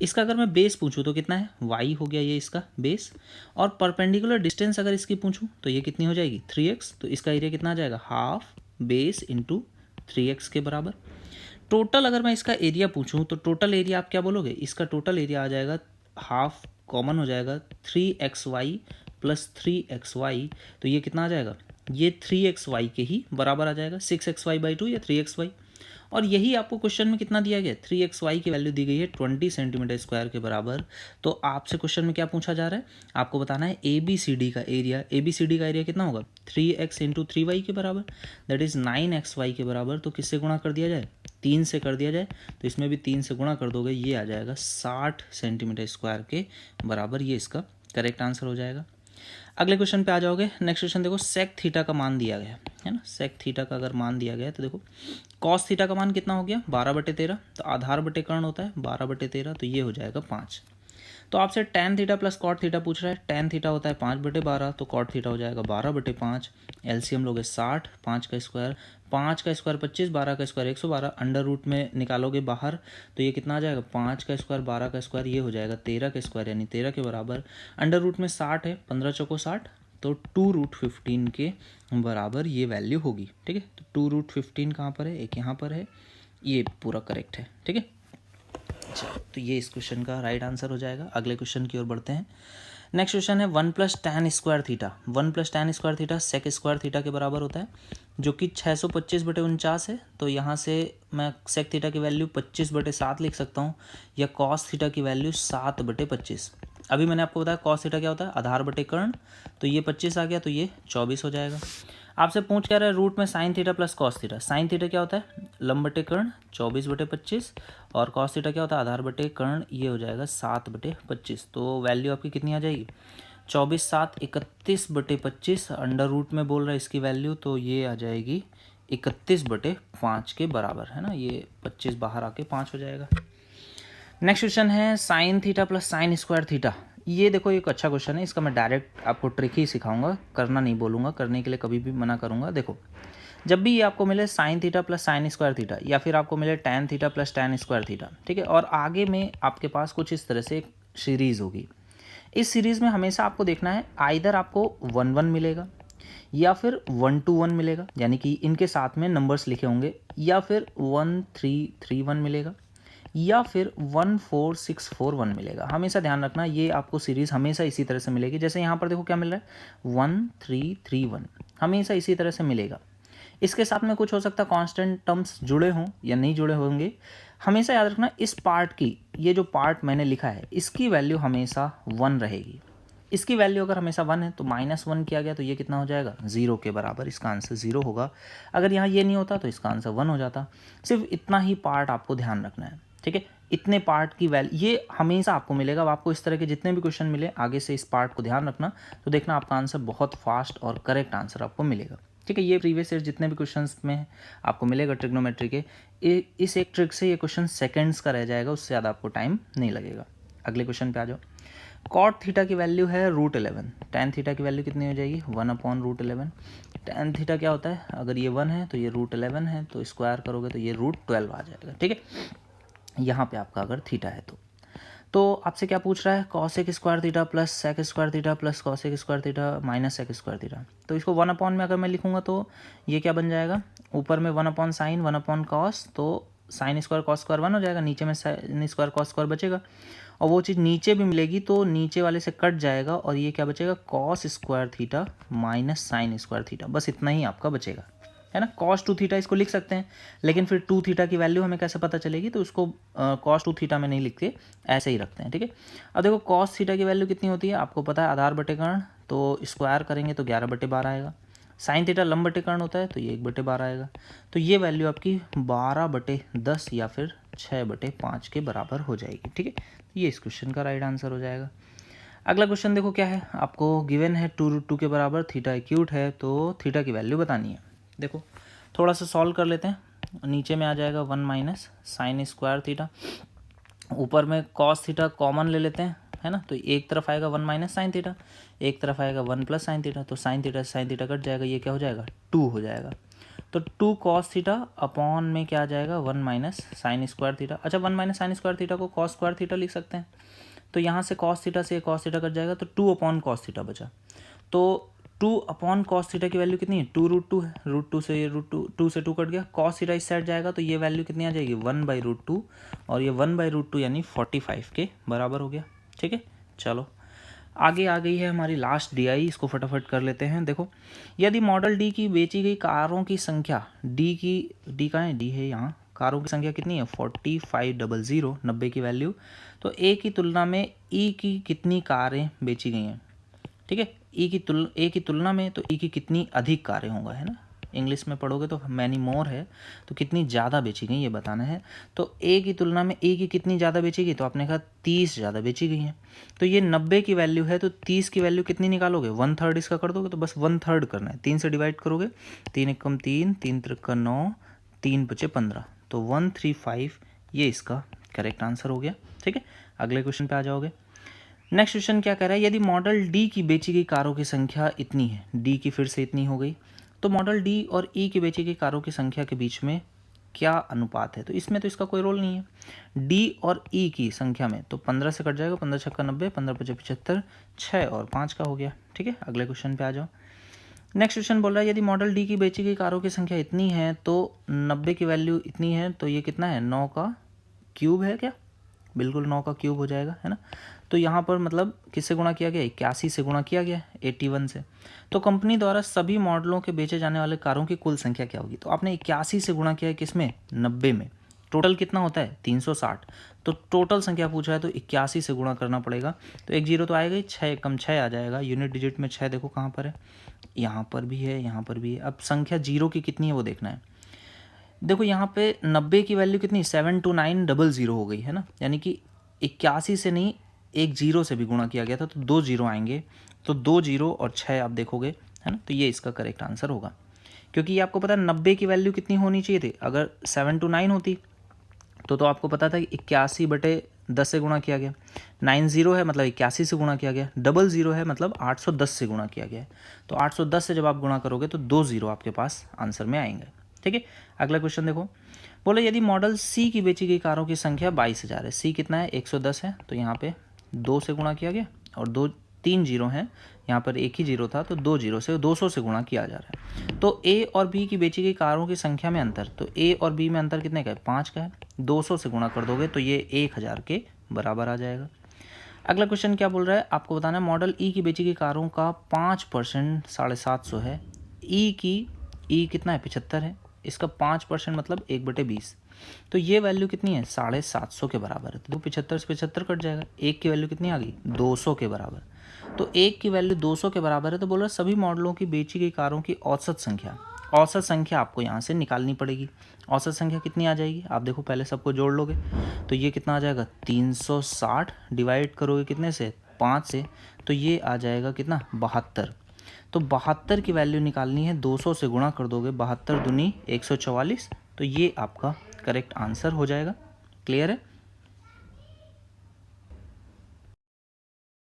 इसका अगर मैं बेस पूछूं तो कितना है, y हो गया ये इसका बेस, और परपेंडिकुलर डिस्टेंस अगर इसकी पूछूं तो ये कितनी हो जाएगी 3x। तो इसका एरिया कितना आ जाएगा, हाफ बेस इंटू 3x के बराबर। टोटल अगर मैं इसका एरिया पूछूं तो टोटल एरिया आप क्या बोलोगे, इसका टोटल एरिया आ जाएगा, हाफ कॉमन हो जाएगा 3xy प्लस 3xy। तो ये कितना आ जाएगा, ये 3xy के ही बराबर आ जाएगा, 6xy/2 या 3xy। और यही आपको क्वेश्चन में कितना दिया गया है, 3xy की वैल्यू दी गई है 20 सेंटीमीटर स्क्वायर के बराबर। तो आपसे क्वेश्चन में क्या पूछा जा रहा है, आपको बताना है ABCD का एरिया। ABCD का एरिया कितना होगा, 3x इंटू 3y के बराबर, दैट इज़ 9xy के बराबर। तो किससे गुणा कर दिया जाए, 3 से कर दिया जाए। तो इसमें भी 3 से गुणा कर दोगे, ये आ जाएगा 60 सेंटीमीटर स्क्वायर के बराबर। ये इसका करेक्ट आंसर हो जाएगा। अगले क्वेश्चन पे आ जाओगे। नेक्स्ट क्वेश्चन देखो, सेक थीटा का मान दिया गया है ना। सेक थीटा का अगर मान दिया गया है तो देखो कॉस थीटा का मान कितना हो गया, 12/13। तो आधार बटे कर्ण होता है 12/13, तो ये हो जाएगा 5। तो आपसे tan theta plus cot theta पूछ रहा है। टैन थीटा होता है 5/12, तो कॉट थीटा हो जाएगा 12/5। एलसीएम लोगे 60, 5 का स्क्वायर 25, 12 का स्क्वायर 112, अंडर रूट में निकालोगे बाहर तो ये कितना आ जाएगा, 5 का स्क्वायर 12 का स्क्वायर, ये हो जाएगा 13 का स्क्वायर यानी 13 के बराबर। अंडर रूट में 60 है, 15 चौको 60, तो 2√15 के बराबर ये वैल्यू होगी, ठीक है। तो 2√15 कहाँ पर है, एक यहाँ पर है, ये पूरा करेक्ट है, ठीक है। अच्छा, तो ये इस क्वेश्चन का राइट आंसर हो जाएगा। अगले क्वेश्चन की ओर बढ़ते हैं। नेक्स्ट क्वेश्चन है 1 + tan square theta. 1 + tan square theta sec square theta के बराबर होता है, जो कि 625/49 है। तो यहाँ से मैं सेक थीटा की वैल्यू 25/7 लिख सकता हूँ, या कॉस थीटा की वैल्यू 7/25। अभी मैंने आपको बताया कॉस थीटा क्या होता है, आधार बटे कर्ण, तो ये 25 आ गया, तो ये 24 हो जाएगा। आपसे पूछ क्या रहा है, रूट में sine theta plus cos theta. Sine theta क्या होता है, लंब बटे कर्ण 24/25, और कॉस थीटा क्या होता है, आधार बटे कर्ण, ये हो जाएगा 7/25। तो वैल्यू आपकी कितनी आ जाएगी, 24 7 31/25, अंडर रूट में बोल रहा है इसकी वैल्यू, तो ये आ जाएगी 31/5 के बराबर, है ना। ये 25 बाहर आके 5 हो जाएगा। नेक्स्ट क्वेश्चन है sine theta plus sine square theta. ये देखो एक अच्छा क्वेश्चन है, इसका मैं डायरेक्ट आपको ट्रिक ही सिखाऊंगा, करना नहीं बोलूँगा, करने के लिए कभी भी मना करूँगा। देखो जब भी ये आपको मिले sine theta plus sine square theta, या फिर आपको मिले tan theta plus tan square theta, ठीक है, और आगे में आपके पास कुछ इस तरह से एक सीरीज़ होगी। इस सीरीज़ में हमेशा आपको देखना है, आइदर आपको 1 1 मिलेगा या फिर 1 2 1 मिलेगा, यानी कि इनके साथ में नंबर्स लिखे होंगे, या फिर 1 3 3 1 मिलेगा, या फिर 1 4 6 4 1 मिलेगा। हमेशा ध्यान रखना, ये आपको सीरीज़ हमेशा इसी तरह से मिलेगी। जैसे यहाँ पर देखो क्या मिल रहा है, 1 3 3 1, हमेशा इसी तरह से मिलेगा। इसके साथ में कुछ हो सकता है कांस्टेंट टर्म्स जुड़े हों या नहीं जुड़े होंगे। हमेशा याद रखना, इस पार्ट की, ये जो पार्ट मैंने लिखा है, इसकी वैल्यू हमेशा 1 रहेगी। इसकी वैल्यू अगर हमेशा 1 है तो -1 किया गया तो ये कितना हो जाएगा, 0 के बराबर। इसका आंसर 0 होगा। अगर यहाँ ये नहीं होता तो इसका आंसर 1 हो जाता। सिर्फ इतना ही पार्ट आपको ध्यान रखना है, ठीक है। इतने पार्ट की वैल्यू ये हमेशा आपको मिलेगा। अब आपको इस तरह के जितने भी क्वेश्चन मिले आगे से इस पार्ट को ध्यान रखना, तो देखना आपका आंसर बहुत फास्ट और करेक्ट आंसर आपको मिलेगा, ठीक है। ये प्रीवियस ईयर जितने भी क्वेश्चंस में आपको मिलेगा ट्रिग्नोमेट्री के, इस एक ट्रिक से ये क्वेश्चन सेकंड्स का रह जाएगा, उससे ज़्यादा आपको टाइम नहीं लगेगा। अगले क्वेश्चन पे आ जाओ। कॉट थीटा की वैल्यू है √11, टैन थीटा की वैल्यू कितनी हो जाएगी, 1/√11। टैन थीटा क्या होता है, अगर ये 1 है तो ये √11 है, तो स्क्वायर करोगे तो ये √12 आ जाएगा, ठीक है। यहाँ पे आपका अगर थीटा है तो आपसे क्या पूछ रहा है, cosec square theta plus sec square theta plus cosec square theta minus sec square theta. तो इसको 1 में अगर मैं लिखूंगा तो ये क्या बन जाएगा, ऊपर में 1/sin 1/cos, तो साइन स्क्वायर कॉस स्क्वायर 1 हो जाएगा, नीचे में साइन स्क्वायर कॉस स्क्वायर बचेगा, और वो चीज़ नीचे भी मिलेगी तो नीचे वाले से कट जाएगा और ये क्या बचेगा, cos square theta minus sine square theta, बस इतना ही आपका बचेगा, है ना। कॉस 2 थीटा इसको लिख सकते हैं, लेकिन फिर 2 थीटा की वैल्यू हमें कैसे पता चलेगी, तो उसको कॉस 2 थीटा में नहीं लिखते, ऐसे ही रखते हैं, ठीक है। अब देखो कॉस थीटा की वैल्यू कितनी होती है, आपको पता है आधार बटे कर्ण, तो स्क्वायर करेंगे तो 11/12 आएगा। साइन थीटा लंब बटे कर्ण होता है तो ये 1/12 आएगा, तो ये वैल्यू आपकी 12/10 या फिर 6/5 के बराबर हो जाएगी, ठीक है। ये इस क्वेश्चन का राइट आंसर हो जाएगा। अगला क्वेश्चन देखो क्या है, आपको गिवन है 2√2 के बराबर थीटा एक्यूट है, तो थीटा की वैल्यू बतानी है। देखो थोड़ा सा सॉल्व कर लेते हैं, नीचे में आ जाएगा 1 माइनस साइन स्क्वायर थीटा, ऊपर में कॉस थीटा कॉमन ले लेते हैं, है ना, तो एक तरफ आएगा 1 माइनस साइन थीटा, एक तरफ आएगा 1 प्लस साइन थीटा, तो साइन थीटा कट जाएगा, ये क्या हो जाएगा 2 हो जाएगा, तो 2 कॉस थीटा अपॉन में क्या आ जाएगा 1 माइनस साइन स्क्वायर थीटा। अच्छा 1 माइनस साइन स्क्वायर थीटा को कॉस स्क्वायर थीटा लिख सकते हैं, तो यहाँ से कॉस थीटा से कॉस थीटा कट जाएगा, तो 2 अपॉन कॉस थीटा बचा, तो 2 अपॉन कॉस थीटा की वैल्यू कितनी है, 2√2 है, √2 से ये √2 से 2 कट गया, कॉस थीटा इस साइड जाएगा तो ये वैल्यू कितनी आ जाएगी 1/√2, और ये 1/√2 यानी 45 के बराबर हो गया, ठीक है। चलो आगे आ गई है हमारी लास्ट DI, इसको फटाफट कर लेते हैं। देखो यदि मॉडल डी की बेची गई कारों की संख्या, डी कहाँ है, डी है यहाँ, कारों की संख्या कितनी है 4500, 90 की वैल्यू, तो ए की तुलना में ई की कितनी कारें बेची गई हैं, ठीक है। ए की तुलना में तो ई की कितनी अधिक कारें होंगे, है ना, इंग्लिश में पढ़ोगे तो मैनी मोर है, तो कितनी ज़्यादा बेची गई ये बताना है। तो ए की तुलना में ए की कितनी ज़्यादा बेची गई, तो आपने कहा 30 ज़्यादा बेची गई हैं, तो ये 90 की वैल्यू है, तो 30 की वैल्यू कितनी निकालोगे, 1/3 इसका कर दोगे, तो बस 1/3 करना है, 3 से डिवाइड करोगे, 3 एकम 3, 3 त्रिका 9, 3 बचे 15, तो 135 ये इसका करेक्ट आंसर हो गया, ठीक है। अगले क्वेश्चन पे आ जाओगे। नेक्स्ट क्वेश्चन क्या कह रहा है, यदि मॉडल डी की बेची गई कारों की संख्या इतनी है, डी की फिर से इतनी हो गई, तो मॉडल डी और ई की बेची गई कारों की संख्या के बीच में क्या अनुपात है, तो इसमें तो इसका कोई रोल नहीं है। डी और ई की संख्या में तो 15 से कट जाएगा, 15 छक्का 90, 15 पचे 75, 6 और 5 का हो गया, ठीक है। अगले क्वेश्चन पे आ जाओ। नेक्स्ट क्वेश्चन बोल रहा है यदि मॉडल डी की बेची गई कारों की संख्या इतनी है तो 90 की वैल्यू इतनी है, तो ये कितना है 9 का क्यूब है क्या, बिल्कुल 9 का क्यूब हो जाएगा, है ना। तो यहाँ पर मतलब किससे गुणा किया गया, 81 से गुणा किया गया, 81 से। तो कंपनी द्वारा सभी मॉडलों के बेचे जाने वाले कारों की कुल संख्या क्या होगी, तो आपने 81 से गुणा किया है किसमें 90 में, टोटल कितना होता है 360, तो टोटल संख्या पूछा है तो 81 से गुणा करना पड़ेगा, तो एक जीरो तो आएगा ही, 6 एकम 6 आ जाएगा, यूनिट डिजिट में 6 देखो कहाँ पर है, यहाँ पर भी है, यहाँ पर भी है। अब संख्या जीरो की कितनी है वो देखना है। देखो यहाँ पे 90 की वैल्यू कितनी 72900 हो गई है ना, यानी कि 81 से नहीं, एक जीरो से भी गुणा किया गया था, तो 2 जीरो आएंगे, तो 2 जीरो और 6 आप देखोगे, है ना, तो ये इसका करेक्ट आंसर होगा। क्योंकि ये आपको पता है 90 की वैल्यू कितनी होनी चाहिए थी, अगर 729 होती तो आपको पता था कि 81/10 से गुणा किया गया, 90 है मतलब 81 से गुणा किया गया, 00 है मतलब 810 से गुणा किया गया है, तो 810 से जब आप गुणा करोगे तो 2 जीरो आपके पास आंसर में आएंगे, ठीक है। अगला क्वेश्चन देखो, बोले यदि मॉडल सी की बेची गई कारों की संख्या 22,000 है, सी कितना है 110 है, तो यहाँ पे 2 से गुणा किया गया, और 3 जीरो हैं, यहाँ पर एक ही जीरो था, तो 2 जीरो से 200 से गुणा किया जा रहा है। तो ए और बी की बेची गई कारों की संख्या में अंतर, तो ए और बी में अंतर कितने का है 5 का है, 200 से गुणा कर दोगे तो ये 1000 के बराबर आ जाएगा। अगला क्वेश्चन क्या बोल रहा है, आपको बताना है मॉडल ई की बेची गई कारों का 5% 750 है, ई कितना है 75 है, इसका 5% मतलब 1/20, तो ये वैल्यू कितनी है 750 के बराबर है, तो 75 से 75 कट जाएगा, एक की वैल्यू कितनी आ गई 200 के बराबर, तो एक की वैल्यू 200 के बराबर है, तो बोल रहा है सभी मॉडलों की बेची गई कारों की औसत संख्या आपको यहाँ से निकालनी पड़ेगी। औसत संख्या कितनी आ जाएगी, आप देखो पहले सबको जोड़ लोगे तो ये कितना आ जाएगा 360, डिवाइड करोगे कितने से 5 से, तो ये आ जाएगा कितना 72, तो 72 की वैल्यू निकालनी है, 200 से गुणा कर दोगे, 72 दूनी 144, तो ये आपका करेक्ट आंसर हो जाएगा। क्लियर है।